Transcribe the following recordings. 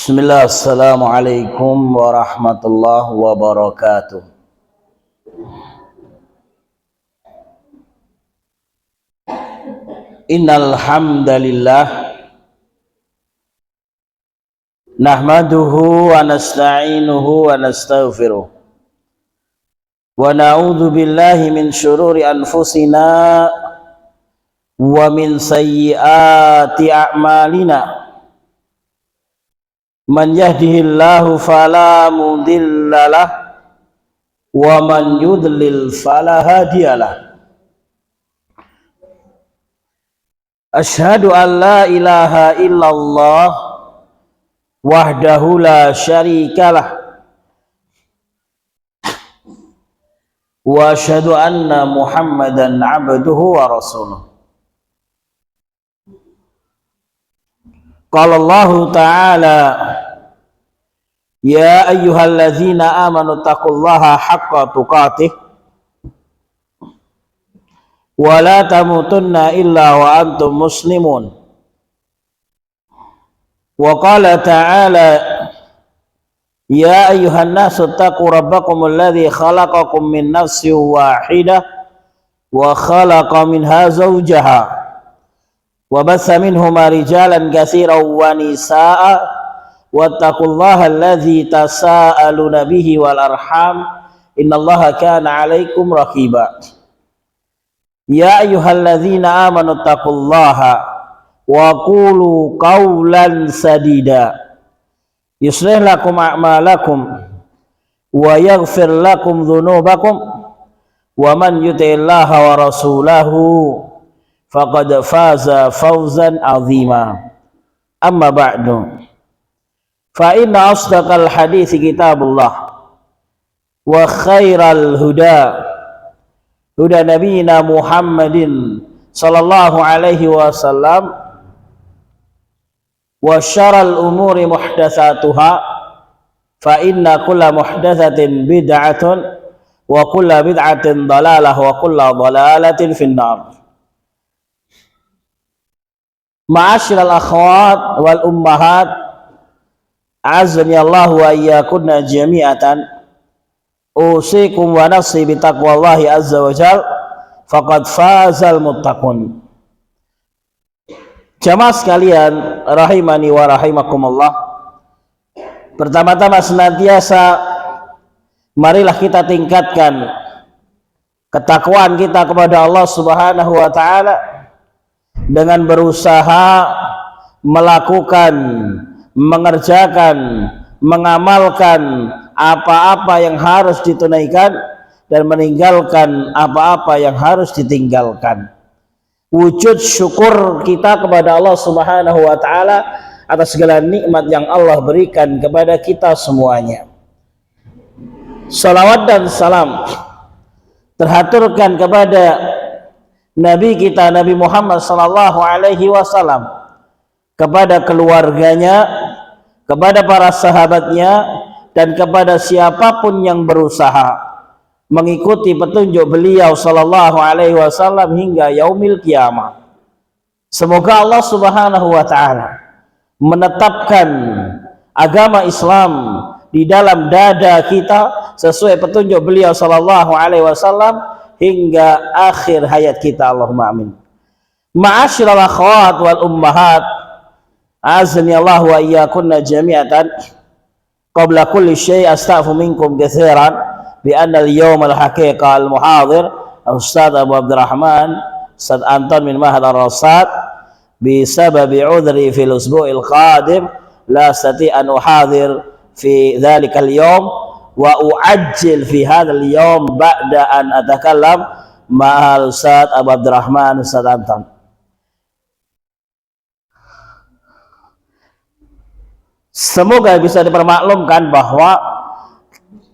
Bismillah, assalamualaikum warahmatullahi wabarakatuh. Innal hamdalillah nahmaduhu wa nasta'inuhu wa nastaghfiruh wa na'udzu billahi min syururi anfusina wa min sayyiati a'malina. Man yahdihillahu fala mudhillalah wa man yudlil fala hadiyalah. Asyhadu an la ilaha illallah wahdahu la syarikalah wa asyhadu anna Muhammadan abduhu wa rasuluh. Qala Allah Ta'ala ya ayyuhalladzina amanu taqullaha haqqa tuqatih wa la tamutunna illa wa antum muslimun. Wa qala ta'ala ya ayyuhan nasu taqu rabbakumul ladzi khalaqakum min nafsin wahidah wa khalaqa minha zawjaha wa bassa minhuma rijalan katsiran wa nisaa'a wattaqullaha alladzi tasaaluna bihi wal arham innallaha kana 'alaikum raqiba. Ya ayyuhalladzina amanu taqullaha wa qulu qawlan sadida yuslih lakum a'malakum wa yaghfir lakum dhunubakum wa man yuti'illaha wa rasulahu faqad faza fawzan 'azima. Amma ba'du, fa inna asdaqal hadithi kitabullah wa khairal huda huda nabiyina Muhammadin sallallahu alaihi wasallam wa syarrul umuri muhdatsatuha fa inna kulla muhdatsatin bid'atun wa kulla bid'atin dhalalah wa kulla dhalalatin finnar. Ma'asyiral akhwat wal ummahat, azani Allah wa iyyakunna jami'atan. Usikum wa nafsi bi taqwallahi azza wa jal faqad fazal muttaqun. Jamaah sekalian rahimani wa rahimakumullah, pertama-tama senantiasa marilah kita tingkatkan ketakwaan kita kepada Allah Subhanahu wa taala dengan berusaha melakukan, mengerjakan, mengamalkan apa-apa yang harus ditunaikan dan meninggalkan apa-apa yang harus ditinggalkan. Wujud syukur kita kepada Allah Subhanahu wa taala atas segala nikmat yang Allah berikan kepada kita semuanya. Salawat dan salam terhaturkan kepada Nabi kita Nabi Muhammad sallallahu alaihi wasallam, kepada keluarganya, kepada para sahabatnya, dan kepada siapapun yang berusaha mengikuti petunjuk beliau sallallahu alaihi wasallam hingga yaumil qiyamah. Semoga Allah Subhanahu wa taala menetapkan agama Islam di dalam dada kita sesuai petunjuk beliau sallallahu alaihi wasallam hingga akhir hayat kita, Allahumma amin. Ma'asyiral akhwat wal ummahat, azani Allah wa iyyakunna jami'atan. Qabla kulli syai' astaghfiru minkum katsiran bi anna al-yawm al-haqiqa al-muhadir Ustaz Abu Abdurrahman Ustaz Anton min Mahad ar-Rasad bi sababi udhri fil usbu'il qadim la astati an uhadir fi dhalika al-yawm wa uajjil fi hadzal yawm ba'da an atakallam ma'al Ustaz Abu Abdurrahman Ustaz Anton. Semoga bisa dipermaklumkan bahwa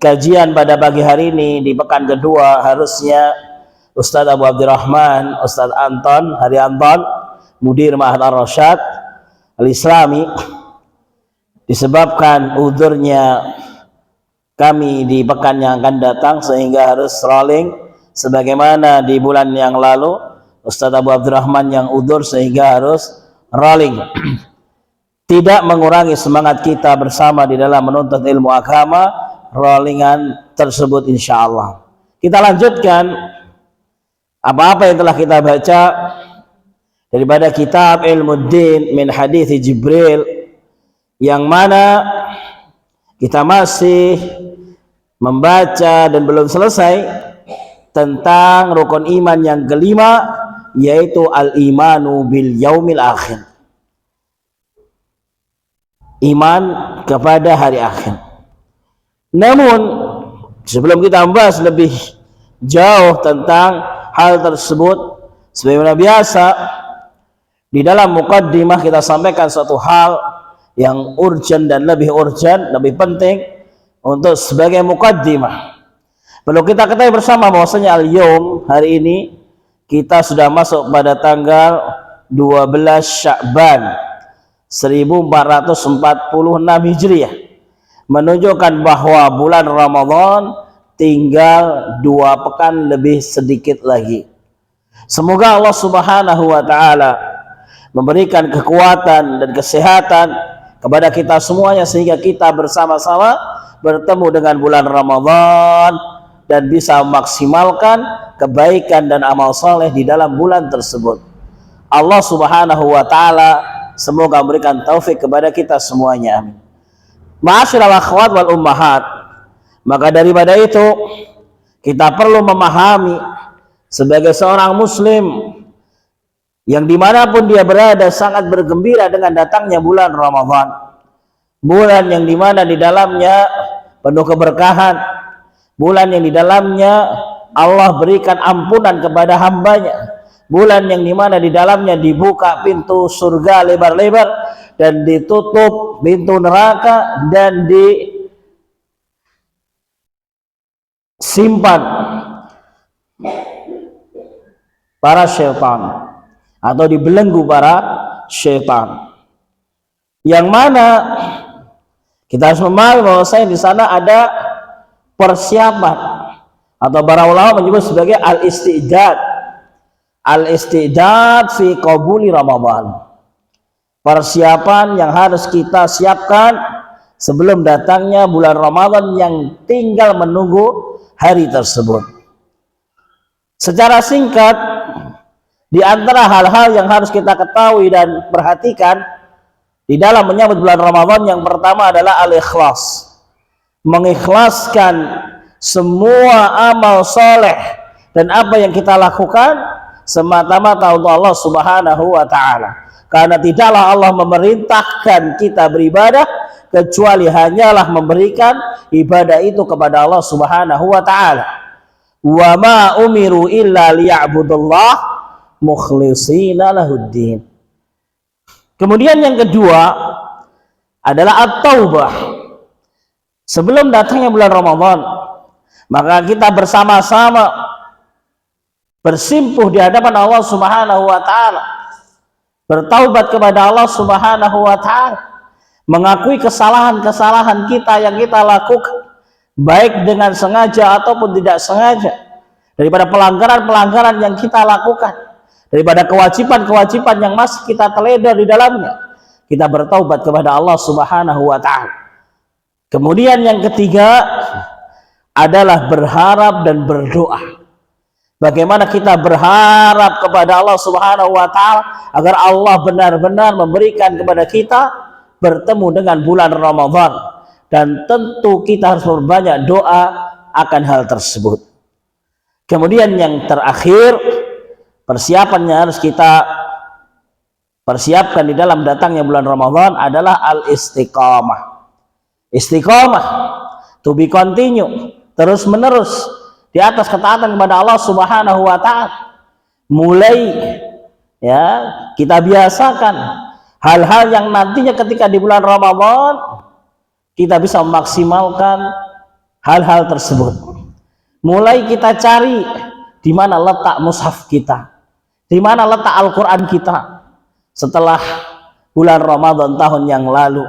kajian pada pagi hari ini di pekan kedua harusnya Ustaz Abu Abdurrahman Ustaz Anton Haryanton Mudir Ma'had Ar-Rasyad Al-Islami disebabkan udhurnya kami di pekan yang akan datang sehingga harus rolling sebagaimana di bulan yang lalu Ustaz Abu Abdurrahman yang udhur sehingga harus rolling. tidak mengurangi semangat kita bersama di dalam menuntut ilmu agama rollingan tersebut insyaallah. Kita lanjutkan apa-apa yang telah kita baca daripada kitab Ilmuddin min Hadits Jibril, yang mana kita masih membaca dan belum selesai tentang rukun iman yang kelima, yaitu al-imanu bil yaumil akhir, iman kepada hari akhir. Namun sebelum kita membahas lebih jauh tentang hal tersebut, sebagaimana biasa di dalam muqaddimah kita sampaikan suatu hal yang urgent dan lebih urgent, lebih penting untuk sebagai muqaddimah. Perlu kita ketahui bersama bahwasanya al-yaum, hari ini kita sudah masuk pada tanggal 12 Sya'ban 1446 Hijriah, menunjukkan bahwa bulan Ramadan tinggal 2 pekan lebih sedikit lagi. Semoga Allah Subhanahu wa taala memberikan kekuatan dan kesehatan kepada kita semuanya sehingga kita bersama-sama bertemu dengan bulan Ramadan dan bisa memaksimalkan kebaikan dan amal saleh di dalam bulan tersebut. Allah Subhanahu wa taala semoga memberikan taufik kepada kita semuanya, amin. Ma'asyiral akhwat wal ummahat, maka daripada itu kita perlu memahami sebagai seorang muslim yang dimanapun dia berada sangat bergembira dengan datangnya bulan Ramadan, bulan yang dimana di dalamnya penuh keberkahan, bulan yang di dalamnya Allah berikan ampunan kepada hambanya, bulan yang dimana di dalamnya dibuka pintu surga lebar-lebar dan ditutup pintu neraka dan disimpan para syaitan atau dibelenggu para syaitan, yang mana kita harus memahami bahwasanya di sana ada persiapan atau para ulama menyebut sebagai al-istidad fi qabuli Ramadan, persiapan yang harus kita siapkan sebelum datangnya bulan Ramadan yang tinggal menunggu hari tersebut. Secara singkat, di antara hal-hal yang harus kita ketahui dan perhatikan di dalam menyambut bulan Ramadan, yang pertama adalah al-ikhlas, mengikhlaskan semua amal soleh dan apa yang kita lakukan semata-mata untuk Allah Subhanahu wa ta'ala, karena tidaklah Allah memerintahkan kita beribadah kecuali hanyalah memberikan ibadah itu kepada Allah Subhanahu wa ta'ala. Wa ma umiru illa liya'budullah mukhlishina lahuddin. Kemudian yang kedua adalah at-taubah. Sebelum datangnya bulan Ramadan, maka kita bersama-sama bersimpuh di hadapan Allah Subhanahu wa ta'ala, bertaubat kepada Allah Subhanahu wa ta'ala, mengakui kesalahan-kesalahan kita yang kita lakukan, baik dengan sengaja ataupun tidak sengaja, daripada pelanggaran-pelanggaran yang kita lakukan, daripada kewajiban-kewajiban yang masih kita teledor di dalamnya, kita bertaubat kepada Allah Subhanahu wa ta'ala. Kemudian yang ketiga adalah berharap dan berdoa. Bagaimana kita berharap kepada Allah Subhanahu wa ta'ala agar Allah benar-benar memberikan kepada kita bertemu dengan bulan Ramadan, dan tentu kita harus berbanyak doa akan hal tersebut. Kemudian yang terakhir, persiapan yang harus kita persiapkan di dalam datangnya bulan Ramadan adalah al-istiqamah. Istiqamah, to be continue, terus menerus di atas ketaatan kepada Allah Subhanahu wa ta'ala. Mulai ya kita biasakan hal-hal yang nantinya ketika di bulan Ramadan kita bisa memaksimalkan hal-hal tersebut. Mulai kita cari di mana letak mushaf kita, di mana letak Al-Quran kita. Setelah bulan Ramadan tahun yang lalu,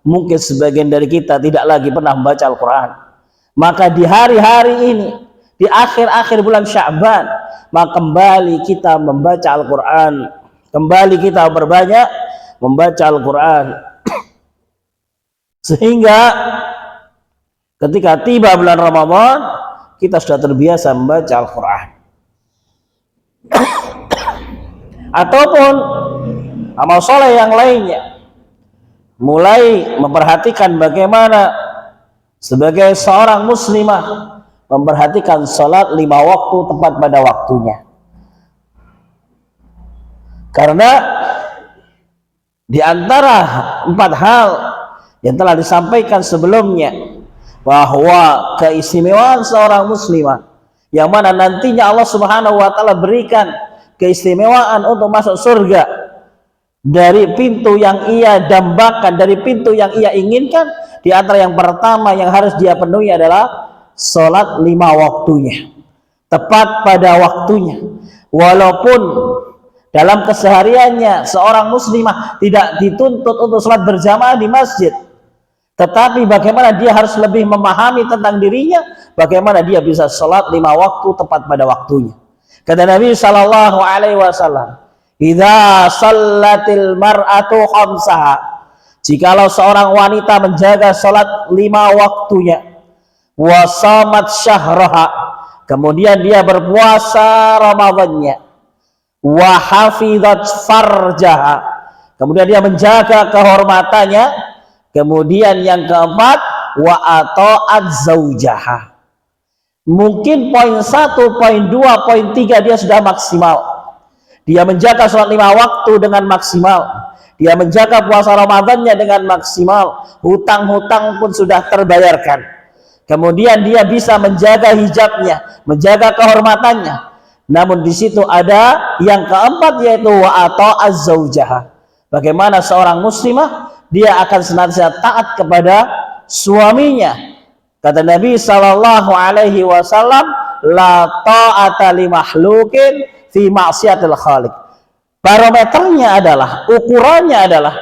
mungkin sebagian dari kita tidak lagi pernah membaca Al-Quran. Maka di hari-hari ini, di akhir-akhir bulan Sya'ban, maka kembali kita membaca Al-Quran, kembali kita berbanyak membaca Al-Quran. Sehingga ketika tiba bulan Ramadan, kita sudah terbiasa membaca Al-Quran. Ataupun amal soleh yang lainnya, mulai memperhatikan bagaimana sebagai seorang muslimah memperhatikan sholat 5 waktu tepat pada waktunya. Karena di antara 4 hal yang telah disampaikan sebelumnya, bahwa keistimewaan seorang muslimah yang mana nantinya Allah Subhanahu wa taala berikan keistimewaan untuk masuk surga dari pintu yang ia dambakan, dari pintu yang ia inginkan, di antara yang pertama yang harus dia penuhi adalah sholat 5 waktunya, tepat pada waktunya. Walaupun dalam kesehariannya seorang muslimah tidak dituntut untuk sholat berjamaah di masjid, tetapi bagaimana dia harus lebih memahami tentang dirinya, bagaimana dia bisa sholat 5 waktu tepat pada waktunya. Kata Nabi Shallallahu Alaihi Wasallam, "Idza shallatil mar'atu khamsaha," jikalau seorang wanita menjaga sholat 5 waktunya, wa shamat syahraha, kemudian dia berpuasa Ramadannya, wa hafizat farjaha, kemudian dia menjaga kehormatannya, kemudian yang keempat, wa ata'at zaujaha. Mungkin poin 1, poin 2, poin 3 dia sudah maksimal. Dia menjaga sholat 5 waktu dengan maksimal. Dia menjaga puasa Ramadannya dengan maksimal. Hutang-hutang pun sudah terbayarkan. Kemudian dia bisa menjaga hijabnya, menjaga kehormatannya. Namun di situ ada yang keempat, yaitu wa ata'at zaujaha. Bagaimana seorang muslimah dia akan senantiasa taat kepada suaminya. Kata Nabi Sallallahu Alaihi Wasallam, la ta'ata li makhlukin fi maksiatil khaliq. Barometernya adalah, ukurannya adalah,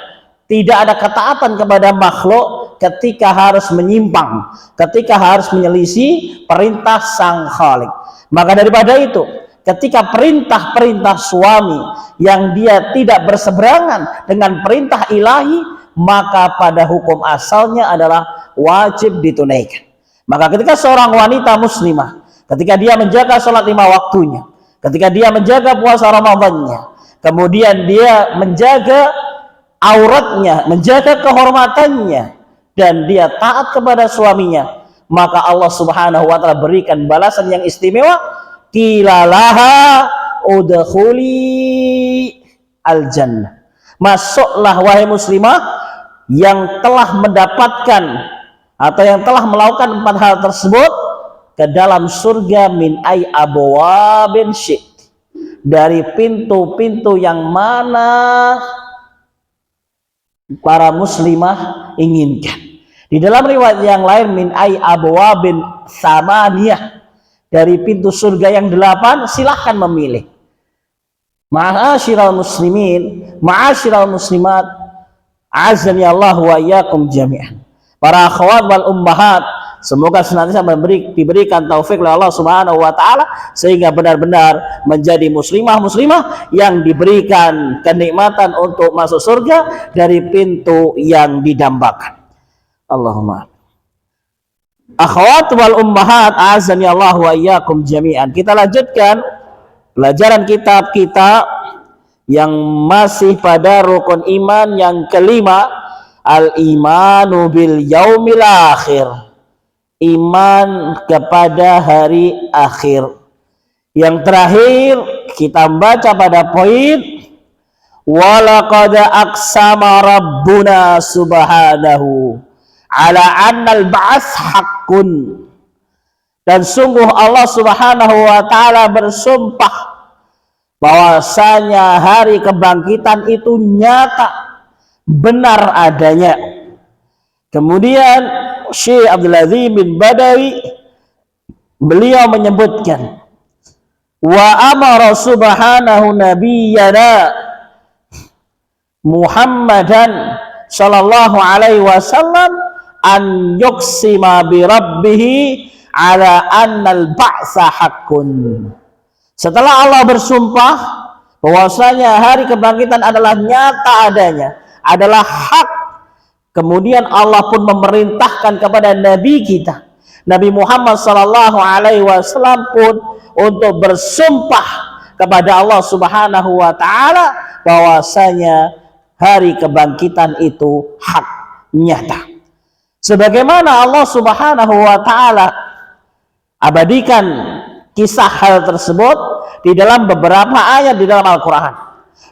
tidak ada ketaatan kepada makhluk ketika harus menyimpang, ketika harus menyelisih perintah sang khalik. Maka daripada itu, ketika perintah-perintah suami yang dia tidak berseberangan dengan perintah ilahi, maka pada hukum asalnya adalah wajib ditunaikan. Maka ketika seorang wanita muslimah, ketika dia menjaga sholat 5 waktunya, ketika dia menjaga puasa Ramadannya, kemudian dia menjaga auratnya, menjaga kehormatannya, dan dia taat kepada suaminya, maka Allah Subhanahu wa taala berikan balasan yang istimewa. Qilalaha udkhuli al-jannah. Masuklah wahai muslimah yang telah mendapatkan atau yang telah melakukan 4 hal tersebut ke dalam surga, min ay abwabin syit, dari pintu-pintu yang mana para muslimah inginkan. Di dalam riwayat yang lain, min ay abwabin samaniyah, dari pintu surga yang 8, silahkan memilih. Ma'asyiral muslimin, ma'asyiral muslimat, azani Allah wa iyyakum jami'an. Para akhwat wal ummahat, semoga senantiasa diberikan taufik oleh Allah Subhanahu wa taala sehingga benar-benar menjadi muslimah-muslimah yang diberikan kenikmatan untuk masuk surga dari pintu yang didambakan. Allahumma. Akhwat wal ummahat, azani Allah wa iyyakum jami'an. Kita lanjutkan pelajaran kitab kita yang masih pada rukun iman yang kelima, al-imanu bil yaumil akhir, iman kepada hari akhir. Yang terakhir kita baca pada poin walaqad aqsama rabbuna subhanahu ala annal ba'ats haqqun, dan sungguh Allah Subhanahu wa taala bersumpah bahwasanya hari kebangkitan itu nyata, benar adanya. Kemudian Syekh Abdul Azim bin Badawi beliau menyebutkan wa amara subhanahu nabiyyana Muhammadan sallallahu alaihi wasallam an yuqsima bi rabbih ala annal ba'sa haqqun. Setelah Allah bersumpah bahwasanya hari kebangkitan adalah nyata adanya, adalah hak, Kemudian Allah pun memerintahkan kepada Nabi kita, Nabi Muhammad sallallahu alaihi wasallam pun untuk bersumpah kepada Allah Subhanahu wa taala bahwasanya hari kebangkitan itu hak nyata. Sebagaimana Allah Subhanahu wa taala abadikan kisah hal tersebut di dalam beberapa ayat di dalam Al-Qur'an.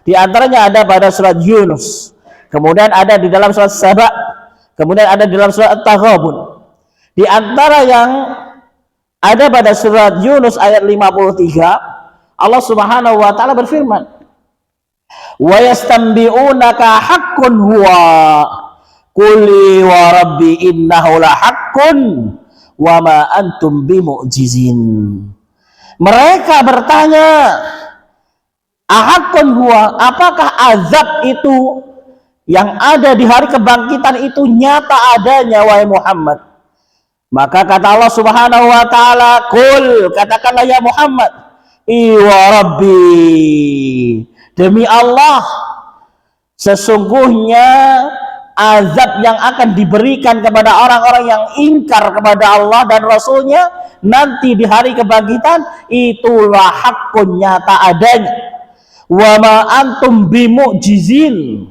Di antaranya ada pada surat Yunus, kemudian ada di dalam surat Saba, kemudian ada di dalam surat At-Taghabun. Di antara yang ada pada surat Yunus ayat 53, Allah Subhanahu wa taala berfirman, "Wa yastanbi'unaka haqqun huwa quli wa rabbi innahu la haqqun wa ma antum bimu'jizin." Mereka bertanya, "Ahaqqun huwa?" Apakah azab itu yang ada di hari kebangkitan itu nyata adanya, wahai Muhammad? Maka kata Allah Subhanahu wa taala, "Qul," katakanlah ya Muhammad, "Iwa rabbi," demi Allah, sesungguhnya azab yang akan diberikan kepada orang-orang yang ingkar kepada Allah dan Rasulnya nanti di hari kebangkitan itulah hakun, nyata adanya. Wa ma antum bimu'jizin,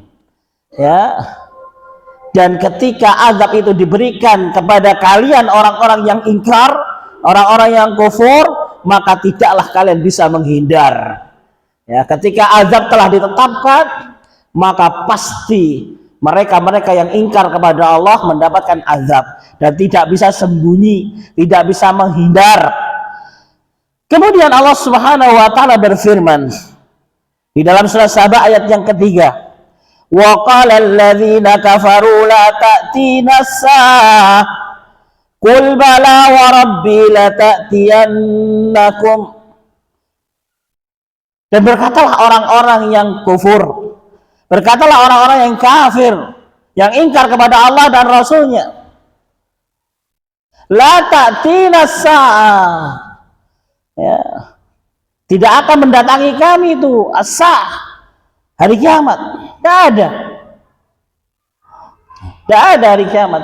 ya. Dan ketika azab itu diberikan kepada kalian orang-orang yang ingkar, orang-orang yang kufur, maka tidaklah kalian bisa menghindar. Ya, ketika azab telah ditetapkan, maka pasti mereka-mereka yang ingkar kepada Allah mendapatkan azab dan tidak bisa sembunyi, tidak bisa menghindar. Kemudian Allah Subhanahu wa taala berfirman di dalam surah Saba ayat yang ketiga, "Wa qala alladziina kafaru la ta'tina as-saa'ah qul bala wa rabbi la ta'tiyannakum." Dan berkatalah orang-orang yang kufur, berkatalah orang-orang yang kafir, yang ingkar kepada Allah dan Rasulnya, la ta'tina as-saa'ah, ya, tidak akan mendatangi kami itu as-saa'ah, hari kiamat. Tidak ada. Tidak ada hari kiamat.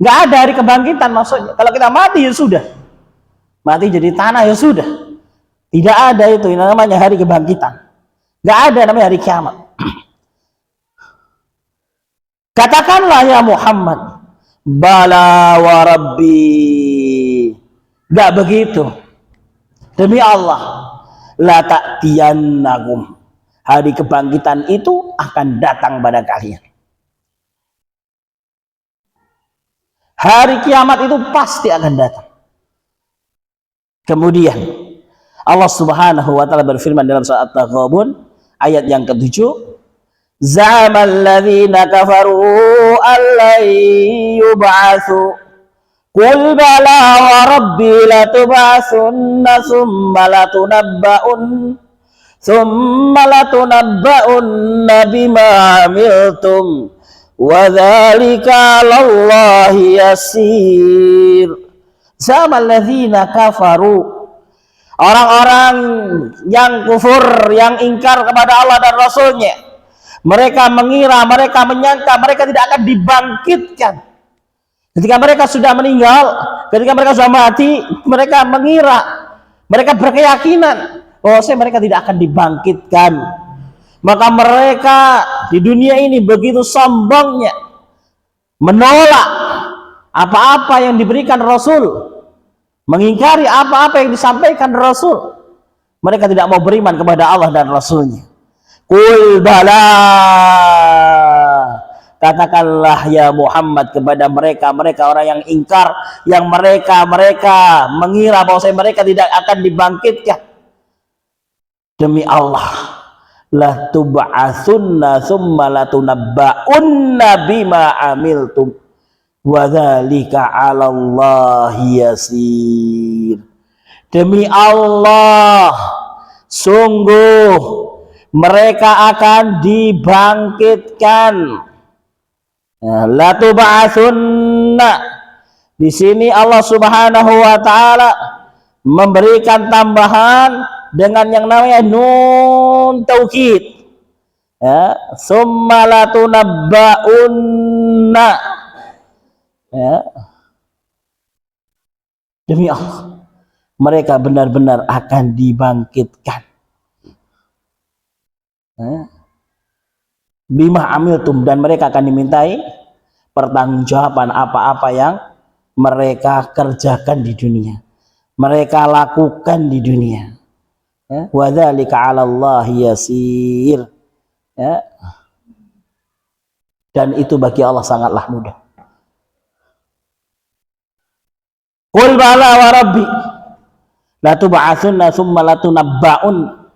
Tidak ada hari kebangkitan maksudnya. Kalau kita mati ya sudah. Mati jadi tanah ya sudah. Tidak ada itu yang namanya hari kebangkitan. Tidak ada namanya hari kiamat. Katakanlah ya Muhammad, bala wa rabbi. Tidak begitu. Demi Allah, la ta'tiyannakum. Hari kebangkitan itu akan datang pada kalian. Hari kiamat itu pasti akan datang. Kemudian Allah Subhanahu wa taala berfirman dalam surat At-Taghabun ayat yang ke-7, "Za'amal ladzina kafaru allan yub'atsu qul bala wa rabbi latub'atsunna thumma latunabba'unna bima 'amiltum wa dzalika 'alallahi yasir." Za'amal ladzina kafaru, orang-orang yang kufur, yang ingkar kepada Allah dan Rasulnya, mereka mengira, mereka menyangka mereka tidak akan dibangkitkan. Ketika mereka sudah meninggal, ketika mereka sudah mati, mereka mengira, mereka berkeyakinan bahwasanya mereka tidak akan dibangkitkan. Maka mereka di dunia ini begitu sombongnya menolak apa-apa yang diberikan Rasul, mengingkari apa-apa yang disampaikan Rasul. Mereka tidak mau beriman kepada Allah dan Rasulnya. Qul bala, katakanlah ya Muhammad kepada mereka orang yang ingkar, yang mereka mengira bahwa mereka tidak akan dibangkitkan. Demi Allah, la tub'atsunna tsumma latunabba'unna bima 'amiltum wa dzalika 'alallahi yasir. Demi Allah, sungguh mereka akan dibangkitkan. La tub'atsunna, di sini Allah Subhanahu wa taala memberikan tambahan dengan yang namanya nun taukid. Ya, summa latunabba'unna. Ya. Demi Allah, mereka benar-benar akan dibangkitkan. Ya. Bima amiltum, dan mereka akan dimintai pertanggungjawaban apa-apa yang mereka kerjakan di dunia, mereka lakukan di dunia. Ya. Wa dzalika 'ala Allah yasir. Ya. Dan itu bagi Allah sangatlah mudah. Qul bala wa rabbi la tub'atsunna tsumma la tunabba'un.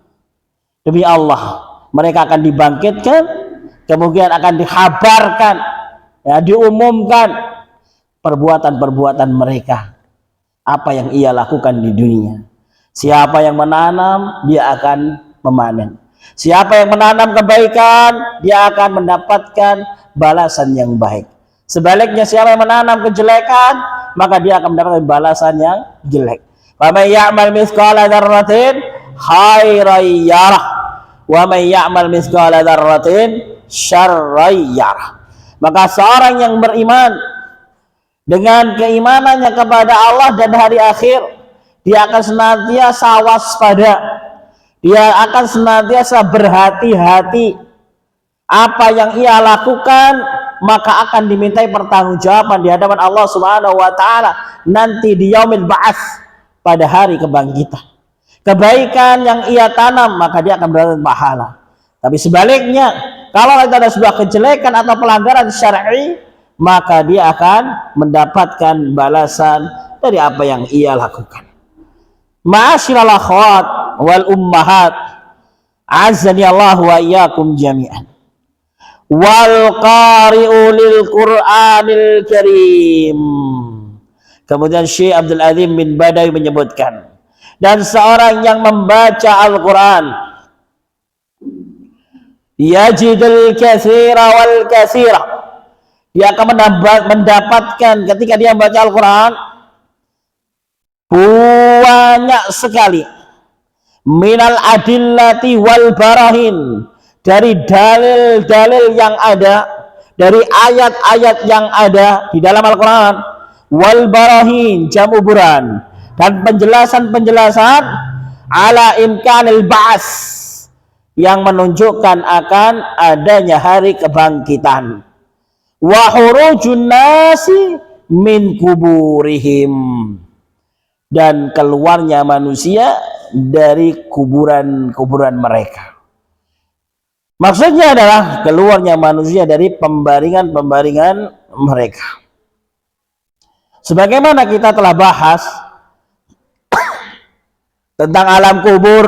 Demi Allah, mereka akan dibangkitkan, kemudian akan dikabarkan, ya, diumumkan perbuatan-perbuatan mereka, apa yang ia lakukan di dunia. Siapa yang menanam, dia akan memanen. Siapa yang menanam kebaikan, dia akan mendapatkan balasan yang baik. Sebaliknya, siapa yang menanam kejelekan, maka dia akan mendapatkan balasan yang jelek. Wa may ya'mal mithqala dzarratin khairan yarah wa may ya'mal mithqala dzarratin syarran yarah. Maka seorang yang beriman dengan keimanannya kepada Allah dan hari akhir, dia akan senantiasa waspada, dia akan senantiasa berhati-hati. Apa yang ia lakukan, maka akan dimintai pertanggungjawaban di hadapan Allah Subhanahu wa taala nanti di yaumil ba'ats, pada hari kebangkitan. Kebaikan yang ia tanam, maka dia akan mendapat pahala. Tapi sebaliknya, kalau ada sebuah kejelekan atau pelanggaran syar'i, maka dia akan mendapatkan balasan dari apa yang ia lakukan. Ma'asyiral akhwat wal ummahat, azzani Allah wa iyyakum jami'an. Wal qari'u lil Qur'anil Karim. Kemudian Syekh Abdul Azim bin Badawi menyebutkan, dan seorang yang membaca Al-Qur'an yajidul katsira wal katsira, dia akan mendapatkan ketika dia membaca Al-Qur'an banyak sekali minal adillati wal barahin, dari dalil-dalil yang ada, dari ayat-ayat yang ada di dalam Al-Quran, wal barahin jamu buran, dan penjelasan-penjelasan ala imkanil ba'as, yang menunjukkan akan adanya hari kebangkitan, wa khurujun nasi min kuburihim, dan keluarnya manusia dari kuburan-kuburan mereka. Maksudnya adalah keluarnya manusia dari pembaringan-pembaringan mereka. Sebagaimana kita telah bahas tentang alam kubur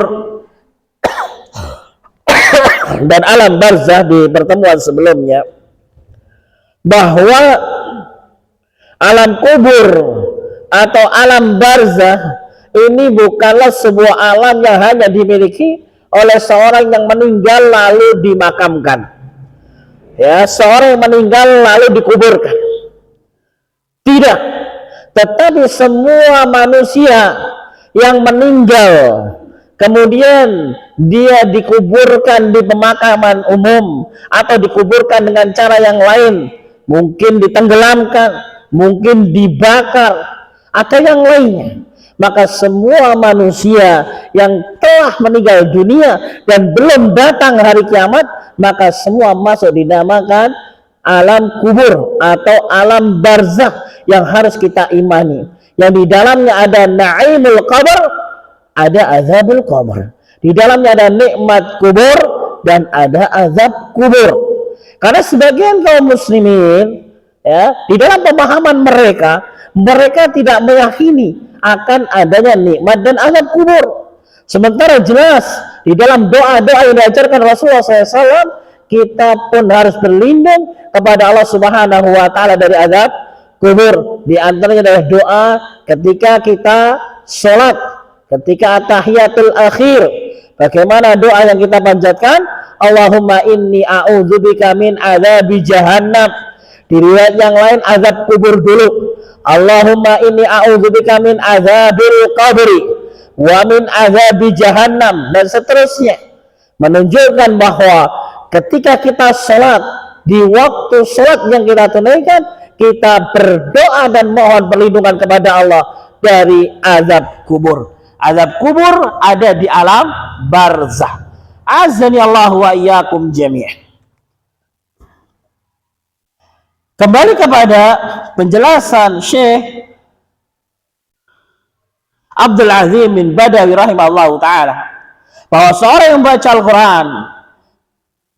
dan alam barzah di pertemuan sebelumnya, bahwa alam kubur atau alam barzah ini bukanlah sebuah alam yang hanya dimiliki oleh seorang yang meninggal lalu dimakamkan. Ya, seorang yang meninggal lalu dikuburkan. Tidak. Tetapi semua manusia yang meninggal kemudian dia dikuburkan di pemakaman umum atau dikuburkan dengan cara yang lain, mungkin ditenggelamkan, mungkin dibakar, atau yang lainnya, maka semua manusia yang telah meninggal dunia dan belum datang hari kiamat, maka semua masuk dinamakan alam kubur atau alam barzakh yang harus kita imani, yang di dalamnya ada na'imul qabr, ada azabul qabr, di dalamnya ada nikmat kubur dan ada azab kubur. Karena sebagian kaum muslimin, ya, di dalam pemahaman mereka tidak meyakini akan adanya nikmat dan azab kubur. Sementara jelas di dalam doa-doa yang diajarkan Rasulullah SAW, kita pun harus berlindung kepada Allah Subhanahu wa taala dari azab kubur. Di antaranya adalah doa ketika kita sholat, ketika tahiyatul akhir. Bagaimana doa yang kita panjatkan? Allahumma inni a'udzubika min adzabi jahannam. Di riwayat yang lain azab kubur dulu. Allahumma inni a'udzubika min azabil qabri wa min azabi jahannam, dan seterusnya, menunjukkan bahwa ketika kita sholat, di waktu sholat yang kita tunaikan, kita berdoa dan mohon perlindungan kepada Allah dari azab kubur. Azab kubur ada di alam barzah. Azani Allah wa iyyakum jami'an. Kembali kepada penjelasan Syekh Abdul Azim bin Badawi rahimahullah ta'ala, bahwa seorang yang membaca Al-Quran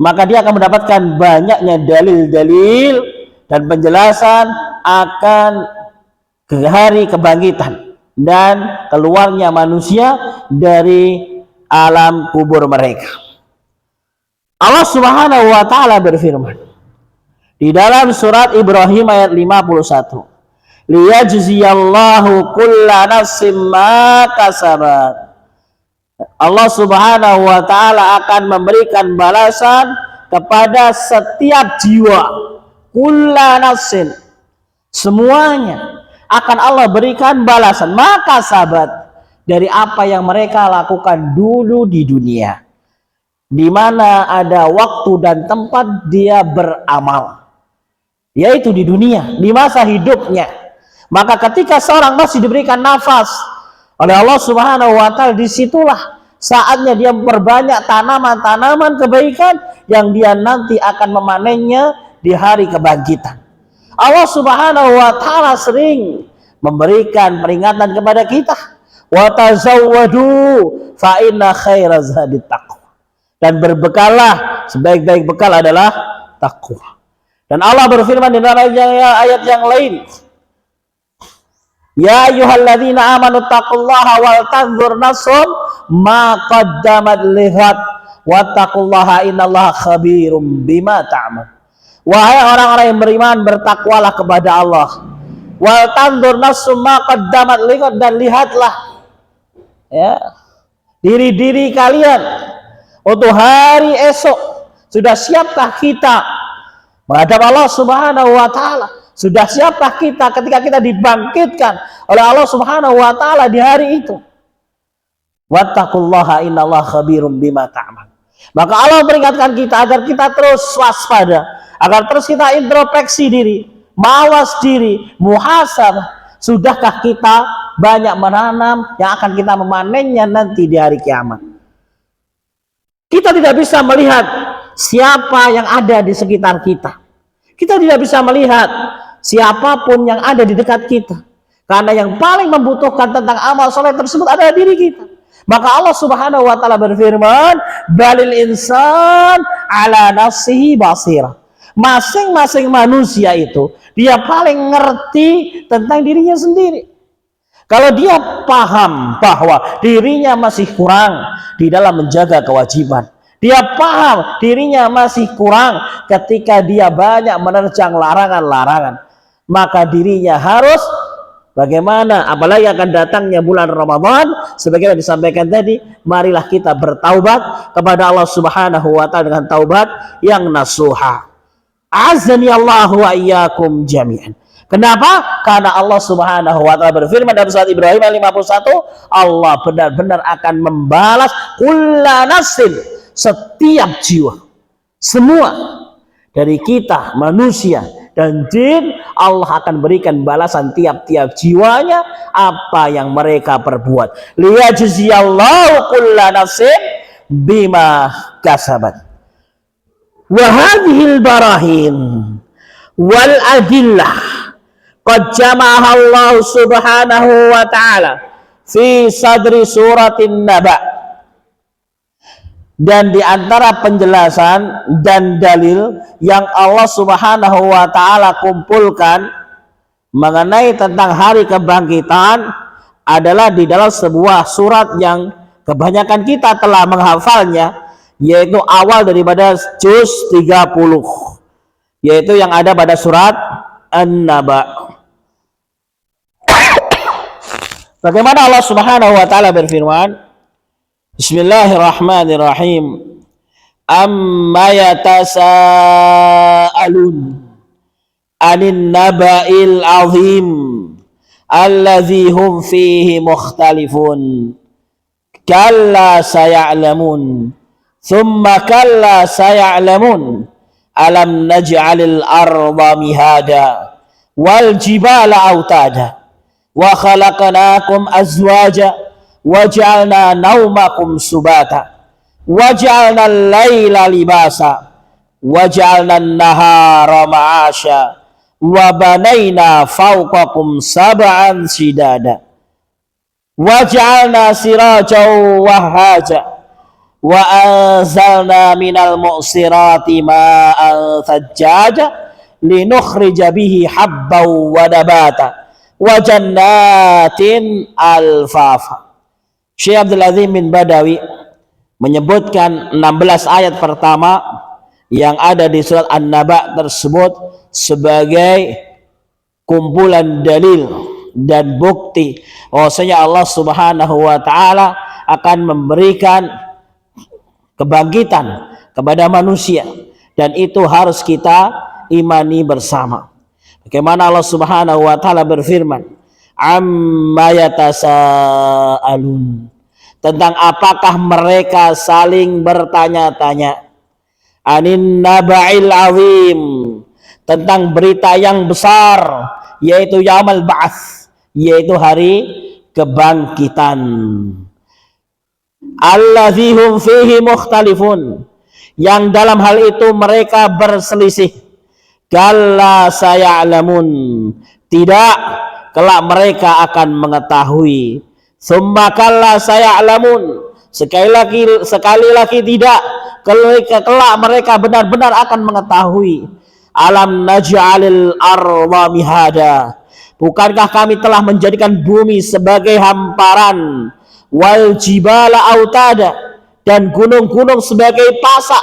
maka dia akan mendapatkan banyaknya dalil-dalil dan penjelasan akan hari kebangkitan dan keluarnya manusia dari alam kubur mereka. Allah Subhanahu wa ta'ala berfirman di dalam surat Ibrahim ayat 51, liyajziyallahu kulla nafsin ma kasabat. Allah Subhanahu wa ta'ala akan memberikan balasan kepada setiap jiwa, kulla nafsin, semuanya akan Allah berikan balasan maka sabat dari apa yang mereka lakukan dulu di dunia, di mana ada waktu dan tempat dia beramal, yaitu di dunia, di masa hidupnya. Maka ketika seorang masih diberikan nafas oleh Allah Subhanahu wa ta'ala, disitulah saatnya dia memperbanyak tanaman-tanaman kebaikan yang dia nanti akan memanennya di hari kebangkitan. Allah Subhanahu wa ta'ala sering memberikan peringatan kepada kita, wa tazawwadu fa inna khairaz zadit taqwa, dan berbekallah, sebaik-baik bekal adalah takwa. Dan Allah berfirman di dalam ayat yang lain, ya ayyuhalladzina amanu taqullaha wal tanzur nafsum ma qaddamat lighad wattaqullaha innallaha khabirum bima ta'mal. Wahai orang-orang yang beriman, bertakwalah kepada Allah. Wal tanzur nafsum ma qaddamat lighad, dan lihatlah ya diri-diri kalian untuk hari esok. Sudah siapkah kita menghadap Allah Subhanahu wa ta'ala? Sudah siapkah kita ketika kita dibangkitkan oleh Allah Subhanahu wa ta'ala di hari itu? Wattaqullaha innallaha khabirum bima ta'mal. Maka Allah memperingatkan kita agar kita terus waspada, agar terus kita introspeksi diri, mawas diri, muhasabah. Sudahkah kita banyak menanam yang akan kita memanennya nanti di hari kiamat? Kita tidak bisa melihat siapa yang ada di sekitar kita. Kita tidak bisa melihat siapapun yang ada di dekat kita, karena yang paling membutuhkan tentang amal soleh tersebut adalah diri kita. Maka Allah Subhanahu wa ta'ala berfirman, balil insan ala nafsihi basira. Masing-masing manusia itu dia paling ngerti tentang dirinya sendiri. Kalau dia paham bahwa dirinya masih kurang di dalam menjaga kewajiban, dia paham dirinya masih kurang ketika dia banyak menerjang larangan-larangan, maka dirinya harus bagaimana? Apalagi akan datangnya bulan Ramadan, sebagaimana disampaikan tadi, marilah kita bertaubat kepada Allah Subhanahu wa ta'ala dengan taubat yang nasuha. Azani Allah wa iyyakum jami'an. Kenapa? Karena Allah Subhanahu wa ta'ala berfirman dalam surat Ibrahim ayat 51, Allah benar-benar akan membalas kulla nafsin, setiap jiwa, semua dari kita manusia dan jin, Allah akan berikan balasan tiap-tiap jiwanya apa yang mereka perbuat. Liyajziyallahu kulla nafsin bima kasabat. Wa hadhil barahin wal adillah qad jama'aha Allah Subhanahu wa ta'ala fi sadri suratin Naba. Dan di antara penjelasan dan dalil yang Allah Subhanahu wa ta'ala kumpulkan mengenai tentang hari kebangkitan adalah di dalam sebuah surat yang kebanyakan kita telah menghafalnya, yaitu awal daripada juz 30, yaitu yang ada pada surat An-Naba. Bagaimana Allah Subhanahu wa ta'ala berfirman, Bismillahirrahmanirrahim. Amma yatasaalun anin naba'il azim alladzi hum fihi mukhtalifun kalla saya'lamun Thumma kalla saya'lamun alam naj'alil arda mihada wal jibala autada wa khalaqnakum azwaja wa ja'alna naumakum subata wa ja'alna al-laila libasa wa ja'alna an-nahara ma'asha wa banayna fawqakum sab'an shidada wa ja'alna sirajan wahaja wa anzalna minal mu'sirati ma'an thajjaja linukhrija bihi habban wa nabata wa jannatin alfafa. Syekh Abdul Azim bin Badawi menyebutkan 16 ayat pertama yang ada di surat An-Naba tersebut sebagai kumpulan dalil dan bukti bahwasanya Allah Subhanahu wa taala akan memberikan kebangkitan kepada manusia, dan itu harus kita imani bersama. Bagaimana Allah Subhanahu wa taala berfirman, amma yatasaalun, tentang apakah mereka saling bertanya-tanya, anin naba'il azim, tentang berita yang besar, yaitu yaumul ba'ats, yaitu hari kebangkitan. Allazi hum fihi mukhtalifun, yang dalam hal itu mereka berselisih. Kalla saya'lamun, tidak, kelak mereka akan mengetahui. Summa kalla saya'lamun, sekali lagi tidak, kelak mereka benar-benar akan mengetahui. Alam naj'alil arda mihada, bukankah kami telah menjadikan bumi sebagai hamparan, wal jibala autada, dan gunung-gunung sebagai pasak,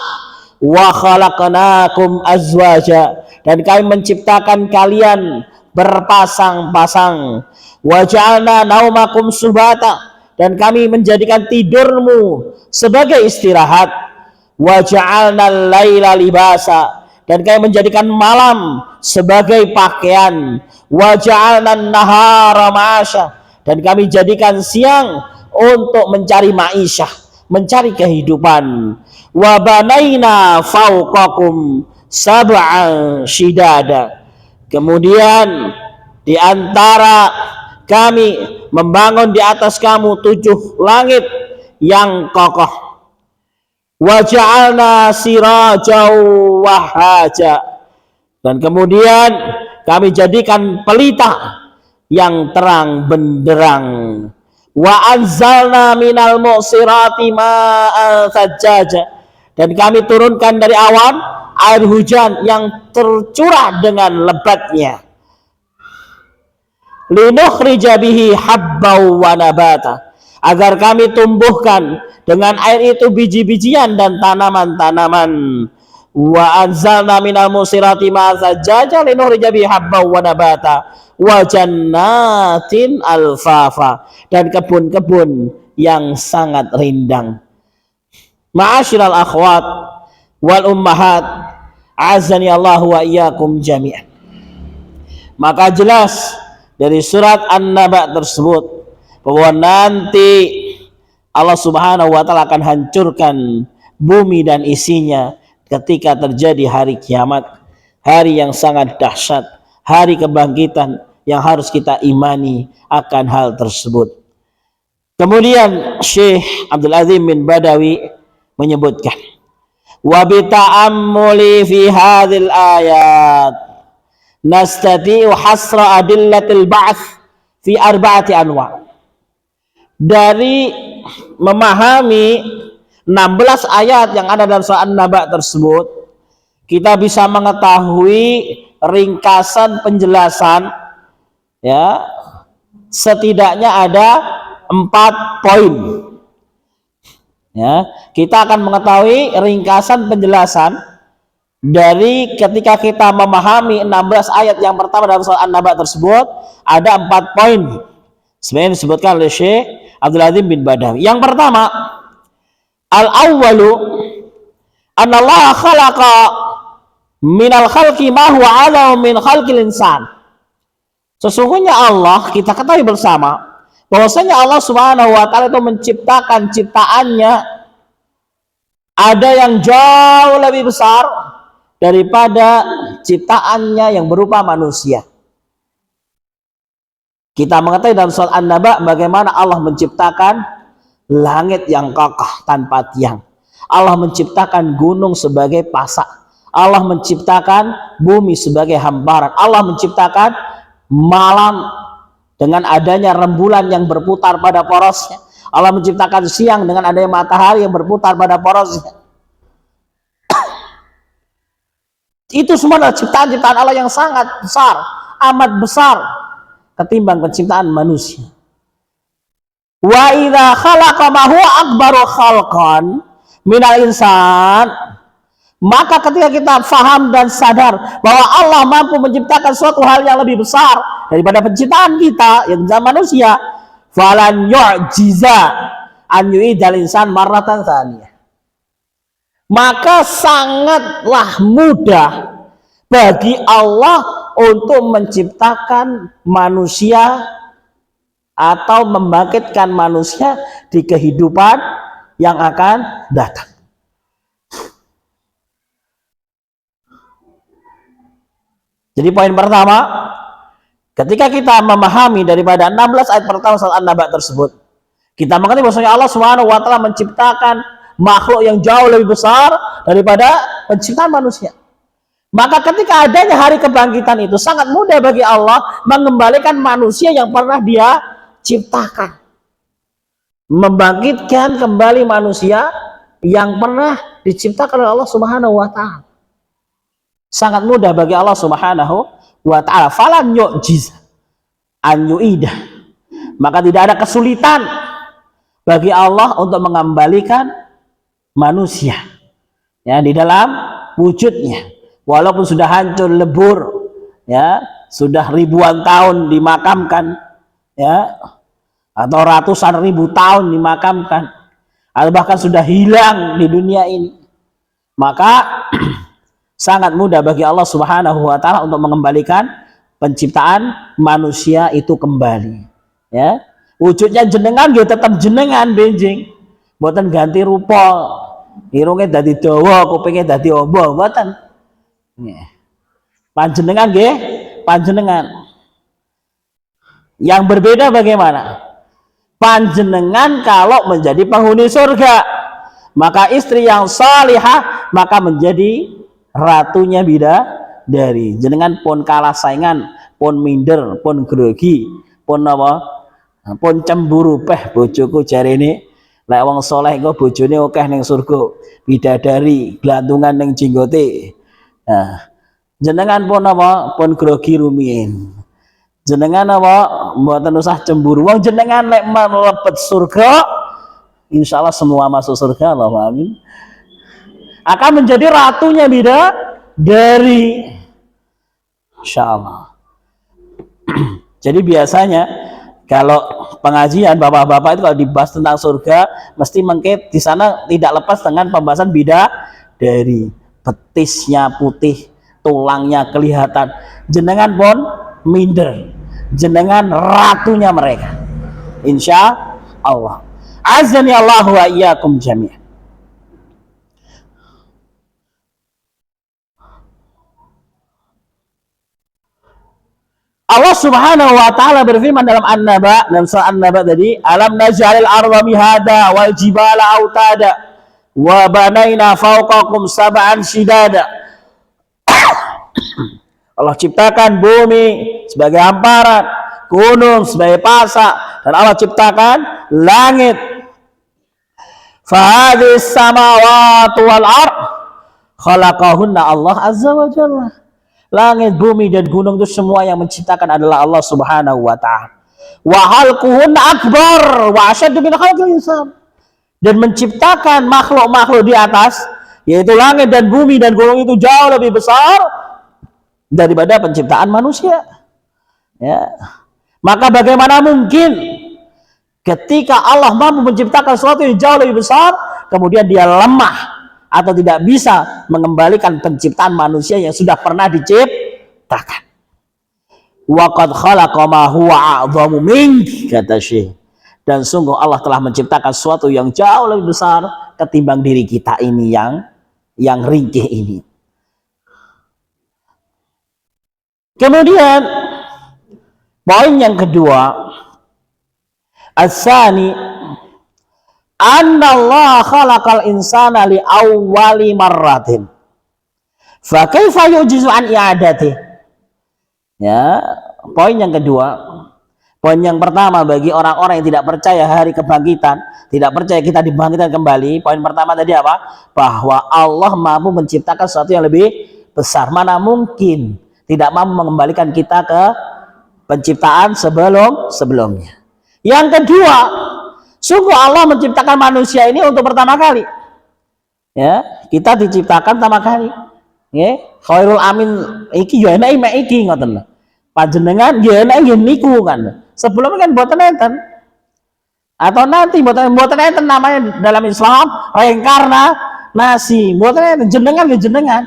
wa khalaqnakum azwaja, dan kami menciptakan kalian berpasang-pasang, wa ja'alna naumakum subata, dan kami menjadikan tidurmu sebagai istirahat, wa ja'alna al-laila libasa, dan kami menjadikan malam sebagai pakaian, wa ja'alna an-nahara ma'asha, dan kami jadikan siang untuk mencari ma'isyah, mencari kehidupan, wa banaina fawqakum sab'an shidada, kemudian di antara kami membangun di atas kamu 7 langit yang kokoh, wa ja'alna sirajan wahaja, dan kemudian kami jadikan pelita yang terang benderang, wa anzalna minal mu'sirati ma'an thajjaja, dan kami turunkan dari awan air hujan yang tercurah dengan lebatnya, linukhrija bihi habban wa nabata, agar kami tumbuhkan dengan air itu biji-bijian dan tanaman-tanaman, wa anzalna minal mu'sirati ma'an thajjaja linukhrija bihi habban wa nabata wa jannatin alfafa, dan kebun-kebun yang sangat rindang. Ma'asyiral akhwat wal ummahat, azani Allah wa iyyakum jami'an. Maka jelas dari surat An-Naba tersebut bahwa nanti Allah Subhanahu wa taala akan hancurkan bumi dan isinya ketika terjadi hari kiamat, hari yang sangat dahsyat, hari kebangkitan yang harus kita imani akan hal tersebut. Kemudian Syekh Abdul Azim bin Badawi menyebutkan, wa bita'ammuli fi hadhil ayat nastati'u hasra adillatil ba'ts fi arba'ati anwa'. Dari memahami 16 ayat yang ada dalam surah An-Naba tersebut, kita bisa mengetahui ringkasan penjelasan, ya, setidaknya ada 4 poin. Ya, kita akan mengetahui ringkasan penjelasan dari ketika kita memahami 16 ayat yang pertama dalam surah An-Naba tersebut, ada 4 poin sebenarnya disebutkan oleh Syekh Abdul Azim bin Badawi. Yang pertama, al-awwalu anallaha khalaqa minal khalqi ma huwa 'ala min khalqil insan. Sesungguhnya Allah, kita ketahui bersama bahwasanya Allah Subhanahu wa taala itu menciptakan ciptaannya ada yang jauh lebih besar daripada ciptaannya yang berupa manusia. Kita mengetahui dalam surat An-Naba bagaimana Allah menciptakan langit yang kokoh tanpa tiang. Allah menciptakan gunung sebagai pasak. Allah menciptakan bumi sebagai hamparan. Allah menciptakan malam dengan adanya rembulan yang berputar pada porosnya. Allah menciptakan siang dengan adanya matahari yang berputar pada porosnya. Itu semua adalah ciptaan-ciptaan Allah yang sangat besar, amat besar ketimbang penciptaan manusia. Wa idza khalaqa ma huwa akbaru khalqan minal insan, maka ketika kita faham dan sadar bahwa Allah mampu menciptakan suatu hal yang lebih besar daripada penciptaan kita yang zaman manusia, falan yu'jiza an yu'idal insan marratan tsaniyah, maka sangatlah mudah bagi Allah untuk menciptakan manusia atau membangkitkan manusia di kehidupan yang akan datang. Jadi poin pertama, ketika kita memahami daripada 16 ayat pertama surat An-Naba tersebut, kita mengerti bahwasanya Allah Subhanahu wa taala menciptakan makhluk yang jauh lebih besar daripada penciptaan manusia. Maka ketika adanya hari kebangkitan itu sangat mudah bagi Allah mengembalikan manusia yang pernah Dia ciptakan. Membangkitkan kembali manusia yang pernah diciptakan oleh Allah Subhanahu wa taala. Sangat mudah bagi Allah Subhanahu wa taala. Falan yu'jiz an yu'idah. Maka tidak ada kesulitan bagi Allah untuk mengembalikan manusia ya di dalam wujudnya, walaupun sudah hancur lebur ya, sudah ribuan tahun dimakamkan ya, atau ratusan ribu tahun dimakamkan, atau bahkan sudah hilang di dunia ini, maka sangat mudah bagi Allah Subhanahu wa taala untuk mengembalikan penciptaan manusia itu kembali ya. Wujudnya jenengan ya tetap jenengan benjing, mboten ganti rupa. Irunge dadi dawa, kupinge dadi ombo, mboten. Panjenengan nggih, panjenengan. Yang berbeda bagaimana? Panjenengan kalau menjadi penghuni surga, maka istri yang salihah maka menjadi ratunya bidadari. Jenengan pun kalah saingan, pun minder, pun grogi, pun apa? Pun cemburu peh bojoku jarene. Lek wong soleh engko bojone akeh ning surga, bidadari glantungan ning jenggote. Nah, jenengan pun apa? Pun grogi rumiyin. Jenengan apa? Mboten usah cemburu. Wong jenengan lek mlebet surga, insyaallah semua masuk surga, Allahumma amin. Akan menjadi ratunya bidadari. Insyaallah. Jadi biasanya kalau pengajian bapak-bapak itu kalau dibahas tentang surga mesti mengkait di sana tidak lepas dengan pembahasan bidadari. Betisnya putih, tulangnya kelihatan. Jenengan pun minder. Jenengan ratunya mereka. Insya Allah. Azani Allahu wa iyyakum jami'an. Allah Subhanahu wa taala berfirman dalam An-Naba, dalam surah An-Naba tadi, alam naj'alil arda mihada wal jibala autada wa banaina fawqakum sab'an shidada. Allah ciptakan bumi sebagai hamparan, gunung sebagai pasak, dan Allah ciptakan langit. Fa hadhis samawati wal ard khalaqahunna Allah azza wa jalla. Langit, bumi, dan gunung itu semua yang menciptakan adalah Allah Subhanahu wa ta'ala. Wa khalquhunna akbar wa asyaddu min khalqil insan. Dan menciptakan makhluk-makhluk di atas, yaitu langit dan bumi dan gunung itu jauh lebih besar daripada penciptaan manusia. Ya. Maka bagaimana mungkin ketika Allah mampu menciptakan sesuatu yang jauh lebih besar, kemudian dia lemah atau tidak bisa mengembalikan penciptaan manusia yang sudah pernah diciptakan. Wa qad khalaqa ma huwa a'dhamu mink, kata Syekh. Dan sungguh Allah telah menciptakan sesuatu yang jauh lebih besar ketimbang diri kita ini yang ringkih ini. Kemudian poin yang kedua, as-sani anna Allah khalaqal insana li awwali marratin fa kaifa yujizu an i'adati. Ya, poin yang kedua. Poin yang pertama bagi orang-orang yang tidak percaya hari kebangkitan, tidak percaya kita dibangkitkan kembali. Poin pertama tadi apa? Bahwa Allah mampu menciptakan sesuatu yang lebih besar. Mana mungkin tidak mampu mengembalikan kita ke penciptaan sebelumnya. Yang kedua, sungguh Allah menciptakan manusia ini untuk pertama kali. Ya, kita diciptakan pertama kali. Ya, khairul amin iki yo enak mek iki ngoten lho. Panjenengan yo enak nggih niku kan. Sebelumnya kan mboten enten. Atau nanti mboten enten namanya dalam Islam reinkarnasi. Mboten enten jenengan nggih jenengan.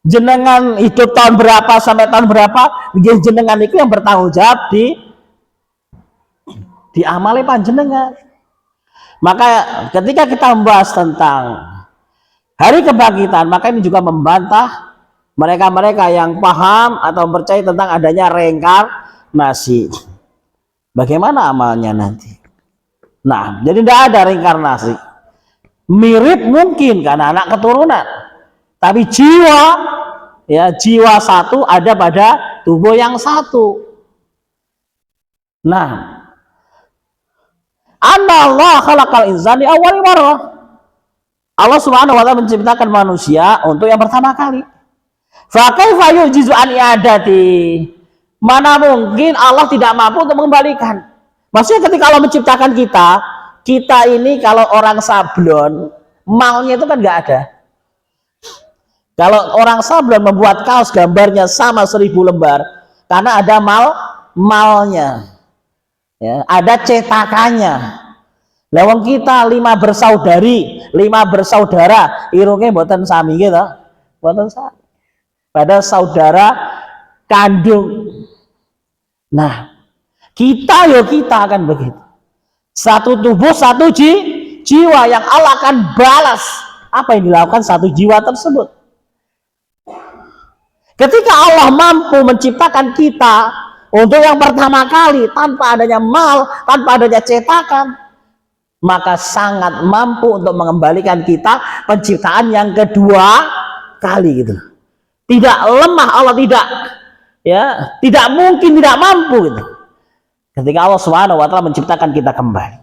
Jenengan hidup tahun berapa sampai tahun berapa, nggih jenengan itu yang bertanggung jawab di amale panjenengan. Maka ketika kita membahas tentang hari kebangkitan, maka ini juga membantah mereka-mereka yang paham atau percaya tentang adanya reinkarnasi. Bagaimana amalnya nanti? Nah, jadi tidak ada reinkarnasi. Mirip mungkin karena anak keturunan, tapi jiwa satu ada pada tubuh yang satu. Nah, anna Allah khalaqal insana li awwali marrah. Allah Subhanahu wa taala menciptakan manusia untuk yang pertama kali. Fa kaifa yujizu an i'adati? Mana mungkin Allah tidak mampu untuk mengembalikan. Maksudnya ketika Allah menciptakan kita ini kalau orang sablon, malnya itu kan nggak ada. Kalau orang sablon membuat kaos gambarnya sama 1000 lembar, karena ada malnya, ya, ada cetakannya. Lewong kita 5 bersaudara, irungnya mboten sami gitu, mboten sami. Pada saudara kandung. Nah, kita akan begitu. Satu tubuh, satu jiwa yang Allah akan balas apa yang dilakukan satu jiwa tersebut. Ketika Allah mampu menciptakan kita untuk yang pertama kali tanpa adanya mal, tanpa adanya cetakan, maka sangat mampu untuk mengembalikan kita penciptaan yang kedua kali gitu. Tidak lemah Allah, tidak mungkin, tidak mampu gitu. Ketika Allah Subhanahu wa taala menciptakan kita kembali.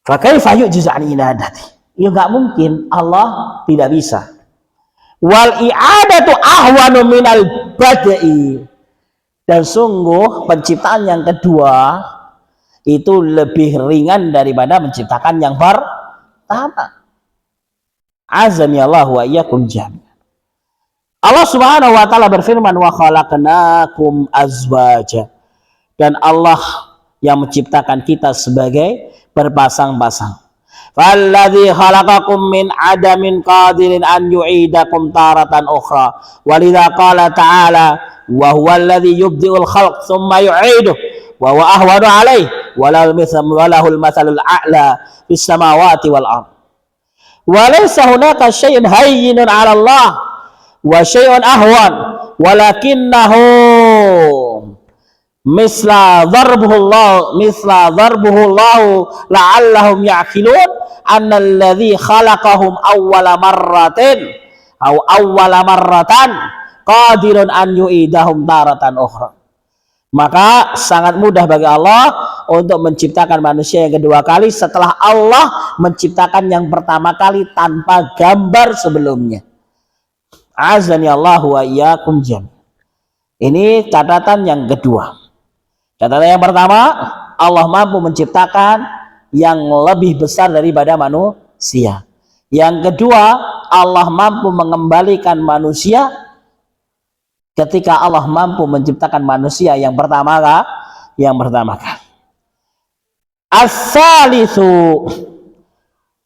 Fa kaifa yu'jizu an i'adati? Ya enggak mungkin Allah tidak bisa. Wal i'adatu ahwanu minal bada'i. Dan sungguh penciptaan yang kedua itu lebih ringan daripada menciptakan yang pertama. Azani Allah wa iyyakum jami'an. Allah Subhanahu wa taala berfirman, wa khalaqnakum azwaja. Dan Allah yang menciptakan kita sebagai berpasang-pasang. Falladzi khalaqakum min adamin qadirin an yu'idakum taratan ukhra. Walidza qala ta'ala wa huwal ladzi yubdi'ul khalq tsumma yu'iduhu wa huwa ahwanu 'alaihi walahul matsalul a'la fis samawati wal ardh. Wa laysa hunaka syai'un hayyinun 'ala Allah wa syai'un ahwan walakinnahu misla darbuhullahu la'allahum ya'qilun annalladzi khalaqahum awwala marratan qadirun an yu'idahum taratan ukhra. Maka sangat mudah bagi Allah untuk menciptakan manusia yang kedua kali setelah Allah menciptakan yang pertama kali tanpa gambar sebelumnya. Azani Allah wa iyyakum jami'an. Ini catatan yang kedua. Catatan yang pertama, Allah mampu menciptakan yang lebih besar daripada manusia. Yang kedua, Allah mampu mengembalikan manusia ketika Allah mampu menciptakan manusia yang pertama kali. As-salisu,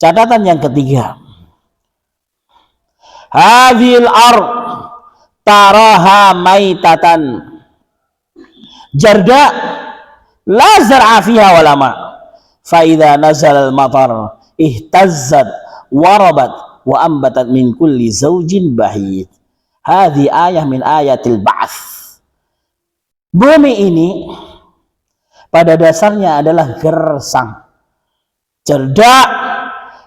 catatan yang ketiga. Hadhil ard taraha maitatan jarda la zar'a fiha wala ma fa idza nazala al-matar ihtazzat warabat wa ambatat min kulli zaujin bahid. Hadhi ayah min ayatil ba'ats. Bumi ini pada dasarnya adalah gersang, cerdak,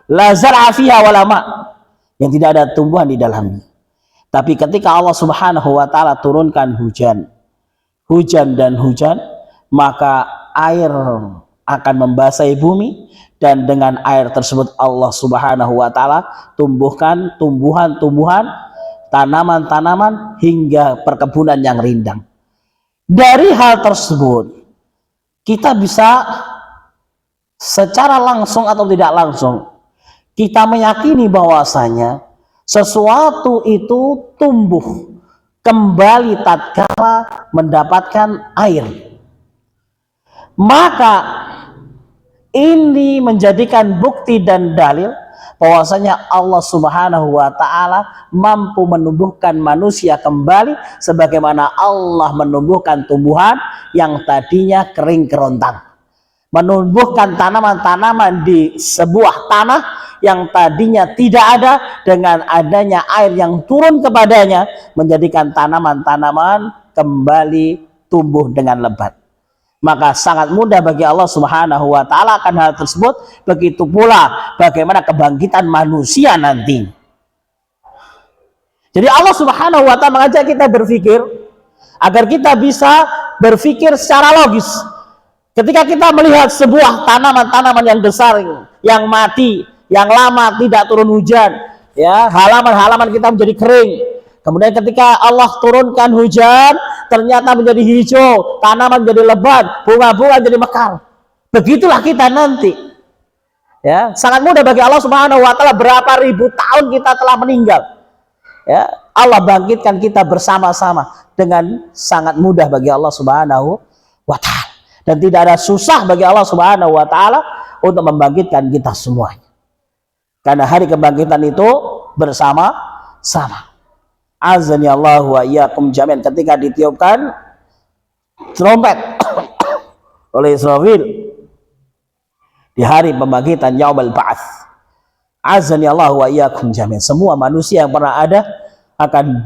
la zar'a fiha wala ma', yang tidak ada tumbuhan di dalamnya. Tapi ketika Allah Subhanahu wa taala turunkan hujan dan hujan, maka air akan membasahi bumi, dan dengan air tersebut Allah Subhanahu wa taala tumbuhkan tumbuhan-tumbuhan, tanaman-tanaman hingga perkebunan yang rindang. Dari hal tersebut kita bisa secara langsung atau tidak langsung kita meyakini bahwasanya sesuatu itu tumbuh kembali tatkala mendapatkan air. Maka ini menjadikan bukti dan dalil bahwasanya Allah Subhanahu wa taala mampu menumbuhkan manusia kembali sebagaimana Allah menumbuhkan tumbuhan yang tadinya kering kerontang. Menumbuhkan tanaman-tanaman di sebuah tanah yang tadinya tidak ada, dengan adanya air yang turun kepadanya menjadikan tanaman-tanaman kembali tumbuh dengan lebat. Maka sangat mudah bagi Allah Subhanahu wa taala akan hal tersebut. Begitu pula bagaimana kebangkitan manusia nanti. Jadi Allah Subhanahu wa taala mengajak kita berpikir agar kita bisa berpikir secara logis. Ketika kita melihat sebuah tanaman-tanaman yang besar, yang mati, yang lama tidak turun hujan, ya, halaman-halaman kita menjadi kering. Kemudian ketika Allah turunkan hujan, ternyata menjadi hijau, tanaman menjadi lebat, bunga-bunga jadi mekar. Begitulah kita nanti. Ya, sangat mudah bagi Allah Subhanahu wa taala, berapa ribu tahun kita telah meninggal. Ya, Allah bangkitkan kita bersama-sama dengan sangat mudah bagi Allah Subhanahu wa taala. Dan tidak ada susah bagi Allah Subhanahu wa taala untuk membangkitkan kita semuanya. Karena hari kebangkitan itu bersama-sama. Azani Allah wa iyyakum jami'an, ketika ditiupkan trompet oleh Israfil di hari pembangkitan yaumul ba'ats. Azani Allah wa iyyakum jami'an. Semua manusia yang pernah ada akan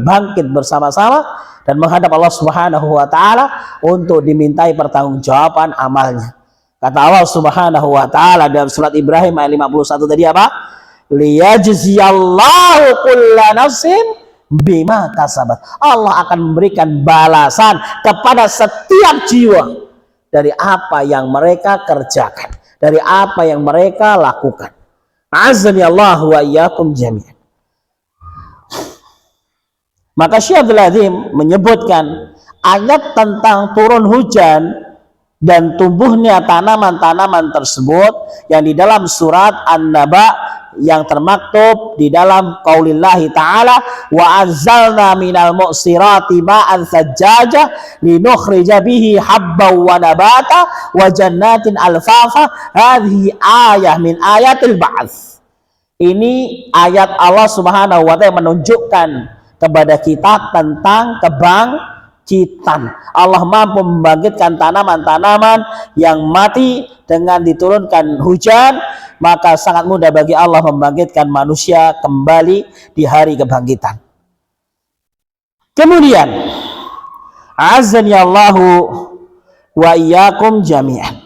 bangkit bersama-sama dan menghadap Allah Subhanahu wa taala untuk dimintai pertanggungjawaban amalnya. Kata Allah Subhanahu wa taala dalam surat Ibrahim ayat 51 tadi apa? Liyajziyallahu kulla nafsin bima kasabat. Allah akan memberikan balasan kepada setiap jiwa dari apa yang mereka kerjakan, dari apa yang mereka lakukan. Azani Allah wa iyyakum jami'an. Maka Syekh Abdul Azim menyebutkan ayat tentang turun hujan dan tumbuhnya tanaman-tanaman tersebut yang di dalam surat An-Naba yang termaktub di dalam qaulillahi ta'ala wa anzalna minal mu'sirati ma'an sajjaja linukhrija bihi habban wa nabata wa jannatin alfafa. Hadhihi ayah min ayatil ba'ats. Ini ayat Allah Subhanahu wa taala menunjukkan kepada kita tentang kebangkitan. Allah mampu membangkitkan tanaman-tanaman yang mati dengan diturunkan hujan. Maka sangat mudah bagi Allah membangkitkan manusia kembali di hari kebangkitan. Kemudian azani Allahu wa iyyakum jami'an.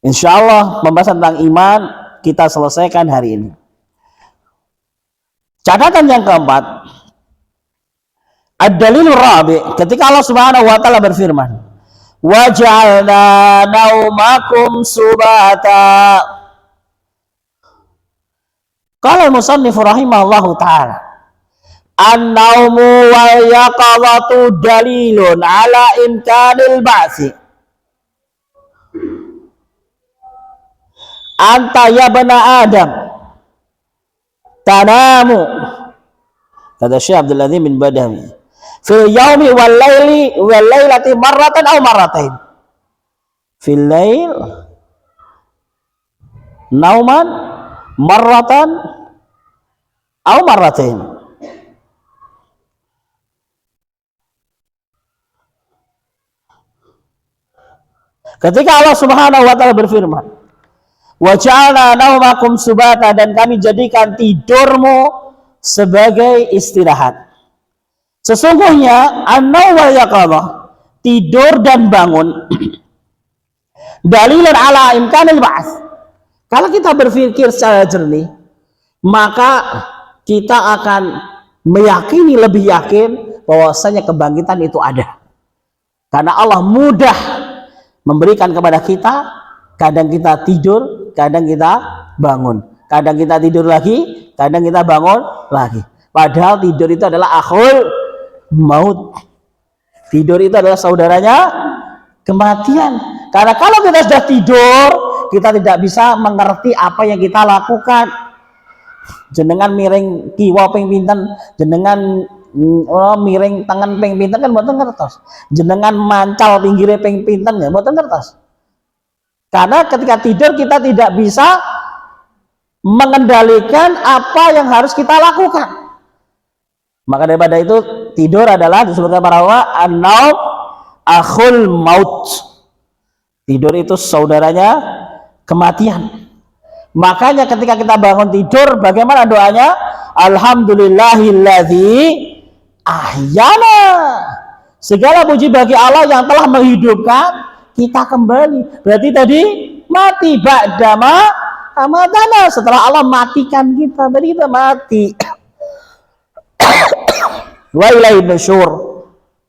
Insyaallah pembahasan tentang iman kita selesaikan hari ini. Catatan yang keempat, ad-dalilur rabi', ketika Allah Subhanahu wa taala berfirman, "Wa ja'alna naumakum subata." Qala al-musannif rahimahullahu taala, "An-naumu wal yaqadatu dalilun ala imkanil ba'tsi." Anta ya bana Adam tanamu, kata Syekh Abdul Azim bin Badawi, fil yaumi wal lailati marratan aw marratain. Fil lail nauman marratan aw marratain. Ketika Allah Subhanahu wa taala berfirman, Wa ja'alna naumakum subata, dan kami jadikan tidurmu sebagai istirahat. Sesungguhnya an-naum wal yaqadhah, tidur dan bangun, dalilun ala imkanil ba'ats. Kalau kita berpikir secara jernih, maka kita akan meyakini, lebih yakin bahwasanya kebangkitan itu ada. Karena Allah mudah memberikan kepada kita, kadang kita tidur, kadang kita bangun. Kadang kita tidur lagi, kadang kita bangun lagi. Padahal tidur itu adalah akhul maut. Tidur itu adalah saudaranya kematian. Karena kalau kita sudah tidur, kita tidak bisa mengerti apa yang kita lakukan. Jenengan miring kiwa ping pinten, jenengan miring tangan ping pinten kan mboten ngertos. Jenengan mancal pinggire ping pinten ya mboten ngertos. Karena ketika tidur kita tidak bisa mengendalikan apa yang harus kita lakukan. Maka daripada itu tidur adalah disebutkan para ulama an-naum akhul maut. Tidur itu saudaranya kematian. Makanya ketika kita bangun tidur, bagaimana doanya? Alhamdulillahilladzi ahyana. Segala puji bagi Allah yang telah menghidupkan kita kembali. Berarti tadi mati ba'dama amatana, setelah Allah matikan kita, tadi kita mati. Wa ilaihi nusyur,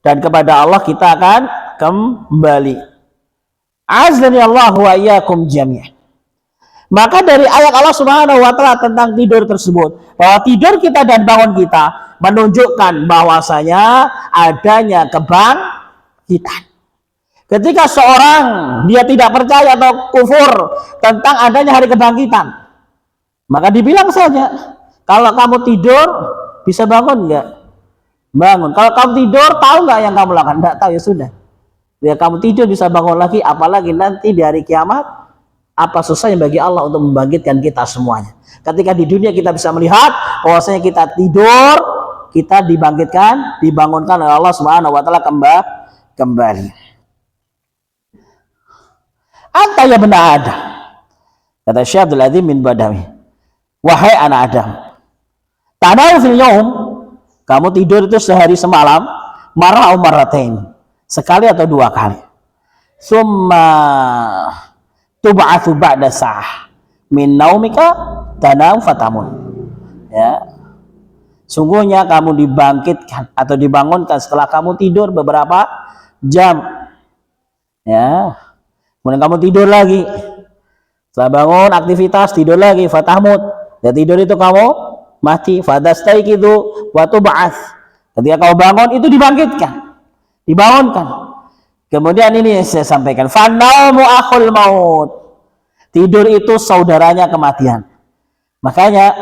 dan kepada Allah kita akan kembali. Azani Allah wa iyyakum jami'an. Maka dari ayat Allah Subhanahu wa taala tentang tidur tersebut, bahwa tidur kita dan bangun kita menunjukkan bahwasanya adanya kebangkitan. Ketika seorang dia tidak percaya atau kufur tentang adanya hari kebangkitan, maka dibilang saja, kalau kamu tidur bisa bangun enggak? Bangun. Kalau kamu tidur tahu enggak yang kamu lakukan? Enggak tahu, ya sudah. Ya kamu tidur bisa bangun lagi, apalagi nanti di hari kiamat, apa susahnya bagi Allah untuk membangkitkan kita semuanya. Ketika di dunia kita bisa melihat bahwasanya kita tidur, kita dibangkitkan, dibangunkan oleh Allah Subhanahu wa taala kembali. Anta ya benar Adam, kata Syekh Abdul Azim bin Badawi, wahai anak Adam, tanamu fil yaum, kamu tidur itu sehari semalam, marra umaratain, sekali atau dua kali. Summa tub'atsu ba'da sa'ah min naumika tanam fatamun. Ya. Sungguhnya kamu dibangkitkan atau dibangunkan setelah kamu tidur beberapa jam. Ya. Kemudian kamu tidur lagi. Setelah bangun aktivitas, tidur lagi, fatamut. Dan tidur itu kamu mati, fadastaiqidu wa tub'ats. Ketika kamu bangun itu dibangkitkan, dibangunkan. Kemudian ini saya sampaikan, fanaumu akhul maut. Tidur itu saudaranya kematian. Makanya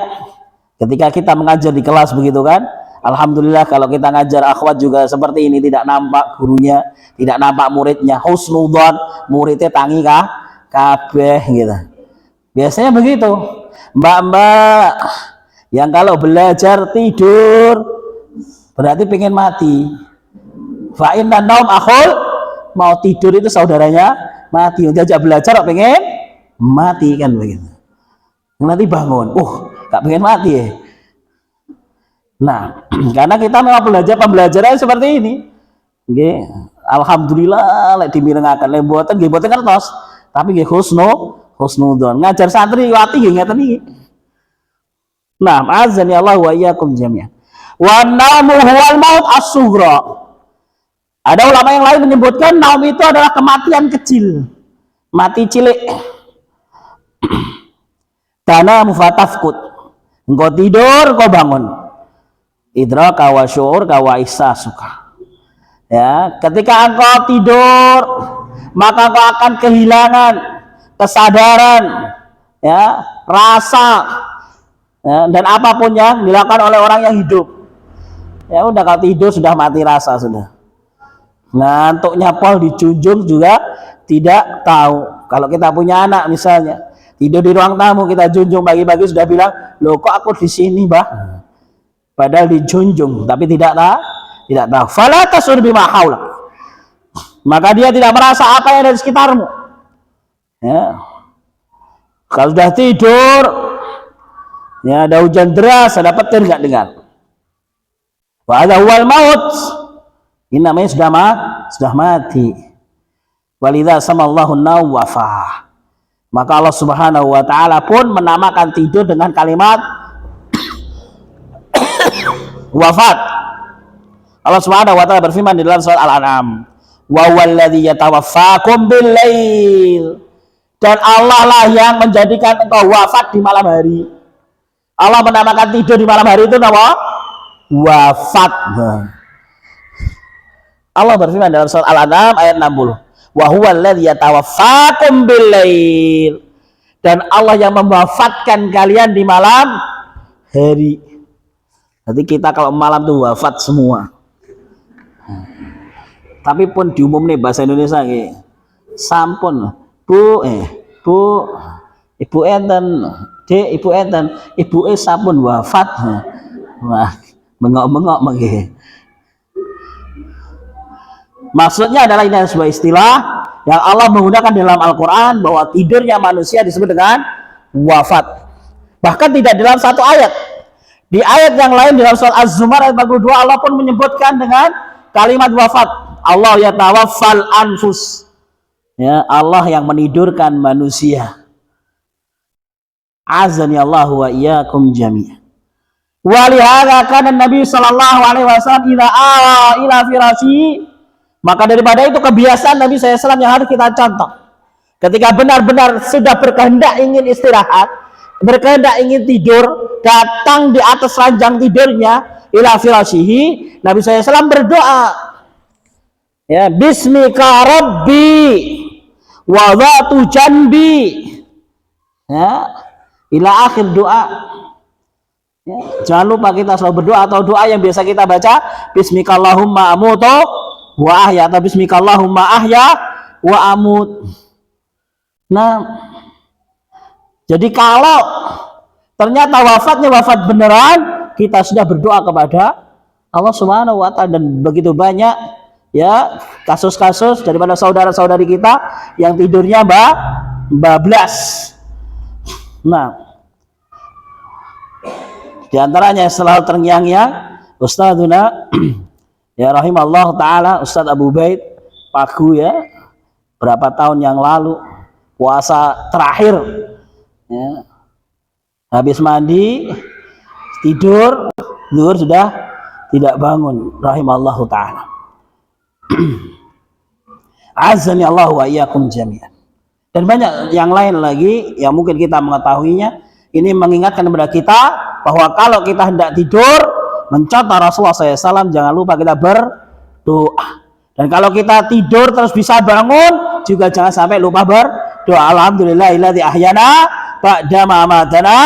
ketika kita mengajar di kelas begitu kan, alhamdulillah kalau kita ngajar akhwat juga seperti ini, tidak nampak gurunya, tidak nampak muridnya, husnudzon, muridnya tangi kabeh gitu. Biasanya begitu. Mbak-mbak yang kalau belajar tidur berarti pengen mati. Fa inna naum akhul, mau tidur itu saudaranya mati. Diajak belajar kok pengen mati kan begitu. Nanti bangun, gak pengen mati ya. Nah, karena kita memang pembelajaran seperti ini. Nggih, alhamdulillah lek dimirengaken lek mboten nggih mboten ngertos, tapi nggih husnudzon. Ngajar santri wati nggih ngeten iki. Nah, azani Allah wa iyyakum jami'an. Wa naumu huwal maut as-sughra. Ada ulama yang lain menyebutkan naum itu adalah kematian kecil. Mati cilik. Dana mufatafkut. Engkau tidur, kau bangun. Idraka wa syu'ur wa ihsasuka. Ya, ketika engkau tidur, maka engkau akan kehilangan kesadaran, ya, rasa, ya, dan apapun yang dilakukan oleh orang yang hidup. Ya udah, kalau tidur sudah mati rasa sudah. Ngantuknya pol dijunjung juga tidak tahu. Kalau kita punya anak misalnya tidur di ruang tamu, kita junjung pagi-pagi sudah bilang, loh kok aku di sini, Mbah? Padahal dijunjung, tapi tidak tahu. Fala tasur bima haulak. Maka dia tidak merasa apa yang ada di sekitarmu. Ya. Kalau sudah tidur, ya ada hujan deras, ada petir nggak dengar. Wa hadza huwal maut. Ini namanya sudah mati. Walidza samallahu an-naum wafa. Maka Allah Subhanahu wa taala pun menamakan tidur dengan kalimat wafat. Allah Subhanahu wa taala berfirman di dalam surat Al-An'am, "Wa huwallazi yatawaffakum bil-lail." Dan Allah lah yang menjadikan engkau wafat di malam hari. Allah menamakan tidur di malam hari itu apa? Wafat. Allah berfirman dalam surat Al-An'am ayat 60, wa huwallazi yatawaffakum bil-lail. Dan Allah yang mewafatkan kalian di malam hari. Jadi kita kalau malam tuh wafat semua. Tapi pun diumum nih bahasa Indonesia nih. Sampun Bu Ibu enten, Dek, Ibu enten, Ibu sampun wafat. Wah, bengok-bengok nggih. Maksudnya adalah ini sebuah istilah yang Allah menggunakan dalam Al-Quran bahwa tidurnya manusia disebut dengan wafat. Bahkan tidak dalam satu ayat. Di ayat yang lain dalam surat Az-Zumar ayat 42 Allah pun menyebutkan dengan kalimat wafat. Allah yatawaffal anfus. Ya, Allah yang menidurkan manusia. Azani Allah wa iyyakum jami'an. Wa lihadza kana Nabi sallallahu alaihi wasallam idza awa ila firasyi. Maka daripada itu kebiasaan Nabi SAW yang harus kita contoh. Ketika benar-benar sudah berkehendak ingin istirahat, berkehendak ingin tidur, datang di atas ranjang tidurnya, ila firasyihi, Nabi SAW berdoa. Ya, bismika rabbi wa dhatu janbi. Ya, ila akhir doa. Ya, jangan lupa kita selalu berdoa atau doa yang biasa kita baca, bismika Allahumma amutu wa ahya, atau bismikallahumma ahya wa amut. Nah, jadi kalau ternyata wafatnya wafat beneran, kita sudah berdoa kepada Allah Subhanahu wa taala. Dan begitu banyak ya kasus-kasus daripada saudara-saudari kita yang tidurnya bablas. Nah, di antaranya selalu terngiang-ngiang Ustadzuna ya rahimallahu ta'ala Ustadz Abu Baid Pagu ya, berapa tahun yang lalu puasa terakhir ya, habis mandi tidur zuhur sudah tidak bangun rahimallahu ta'ala. Azani Allah wa iyyakum jami'an. Dan banyak yang lain lagi yang mungkin kita mengetahuinya. Ini mengingatkan kepada kita bahwa kalau kita hendak tidur mencontoh Rasulullah SAW, jangan lupa kita berdoa. Dan kalau kita tidur terus bisa bangun, juga jangan sampai lupa berdoa. Alhamdulillahilladzi ahyana ba'da ma amatana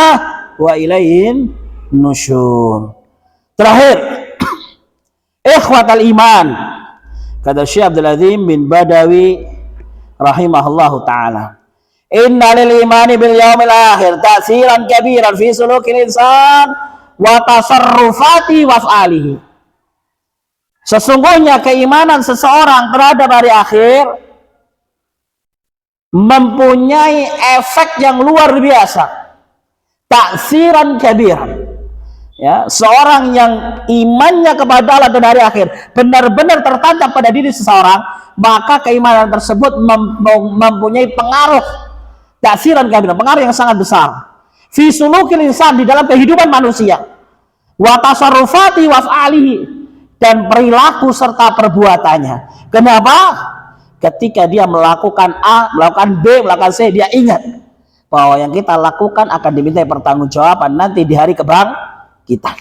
wa ilaihin nusyur. Terakhir, ikhwatal iman, kata Syekh Abdul Azim bin Badawi rahimahullahu ta'ala, inna lil imani bil yaumil akhir ta'siran kabiran fi sulukil insan wa tasarrufati waf'alihi. Sesungguhnya keimanan seseorang terhadap hari akhir mempunyai efek yang luar biasa, ta'siran kabiran. Ya, seorang yang imannya kepada Allah dan hari akhir benar-benar tertancap pada diri seseorang, maka keimanan tersebut mempunyai pengaruh ta'siran kabiran, pengaruh yang sangat besar fi sulukil insan, di dalam kehidupan manusia, wa tasarrufati waf'alihi, dan perilaku serta perbuatannya. Kenapa? Ketika dia melakukan A, melakukan B, melakukan C, dia ingat bahwa yang kita lakukan akan dimintai pertanggungjawaban nanti di hari kebangkitan.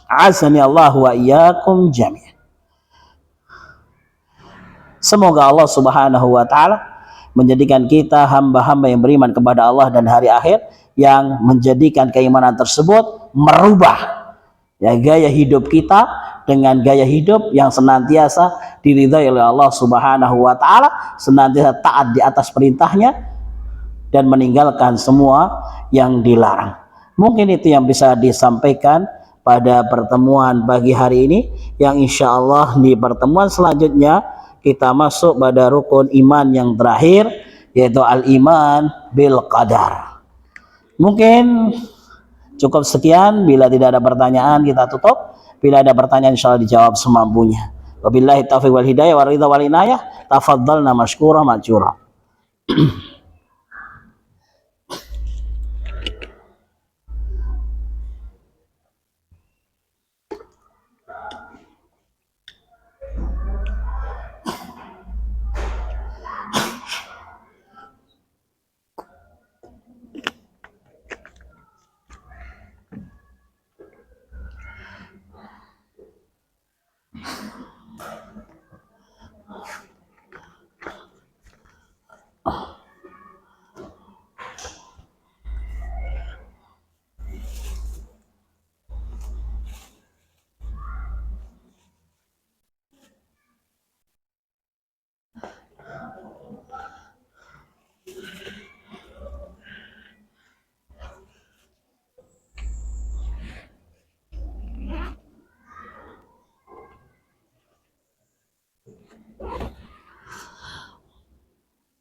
Azani Allah wa iyyakum jami'an. Semoga Allah Subhanahu wa ta'ala menjadikan kita hamba-hamba yang beriman kepada Allah dan hari akhir, yang menjadikan keimanan tersebut merubah ya gaya hidup kita dengan gaya hidup yang senantiasa diridhai oleh Allah Subhanahu wa ta'ala, senantiasa taat di atas perintahnya dan meninggalkan semua yang dilarang. Mungkin itu yang bisa disampaikan pada pertemuan pagi hari ini, yang insya Allah di pertemuan selanjutnya kita masuk pada rukun iman yang terakhir, yaitu al-iman bil qadar. Mungkin cukup sekian. Bila tidak ada pertanyaan kita tutup. Bila ada pertanyaan insyaallah dijawab semampunya. Wabillahi taufiq wal hidayah wal ridha wal inayah. Tafadhalna mashkura ma'jura.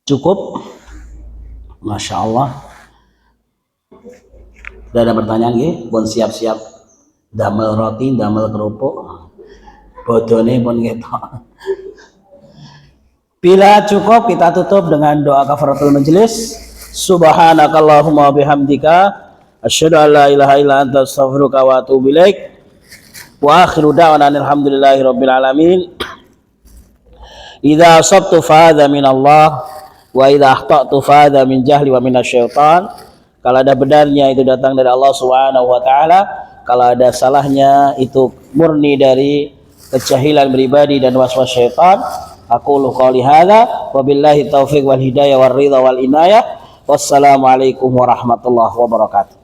Cukup, masya Allah. Tidak ada pertanyaan nggih, pun siap-siap damel roti, damel kerupuk, bodone pun ketok. Bila cukup, kita tutup dengan doa kafaratul majelis. Subhanakallahumma bihamdika asyhadu an la ilaha illa anta astaghfiruka wa atubu ilaik. Wa akhiru da'wana alhamdulillahi rabbil alamin. Idza asabtu fa hadza min Allah wa idza akhtatu fa hadza min jahli wa minasyaitan. Kalau ada benarnya itu datang dari Allah Subhanahu wa taala, kalau ada salahnya itu murni dari kejahilan pribadi dan waswas syaitan. Aqulu qouli hadza wa billahi taufiq wal hidayah war ridha wal inayah. Wassalamualaikum warahmatullahi wabarakatuh.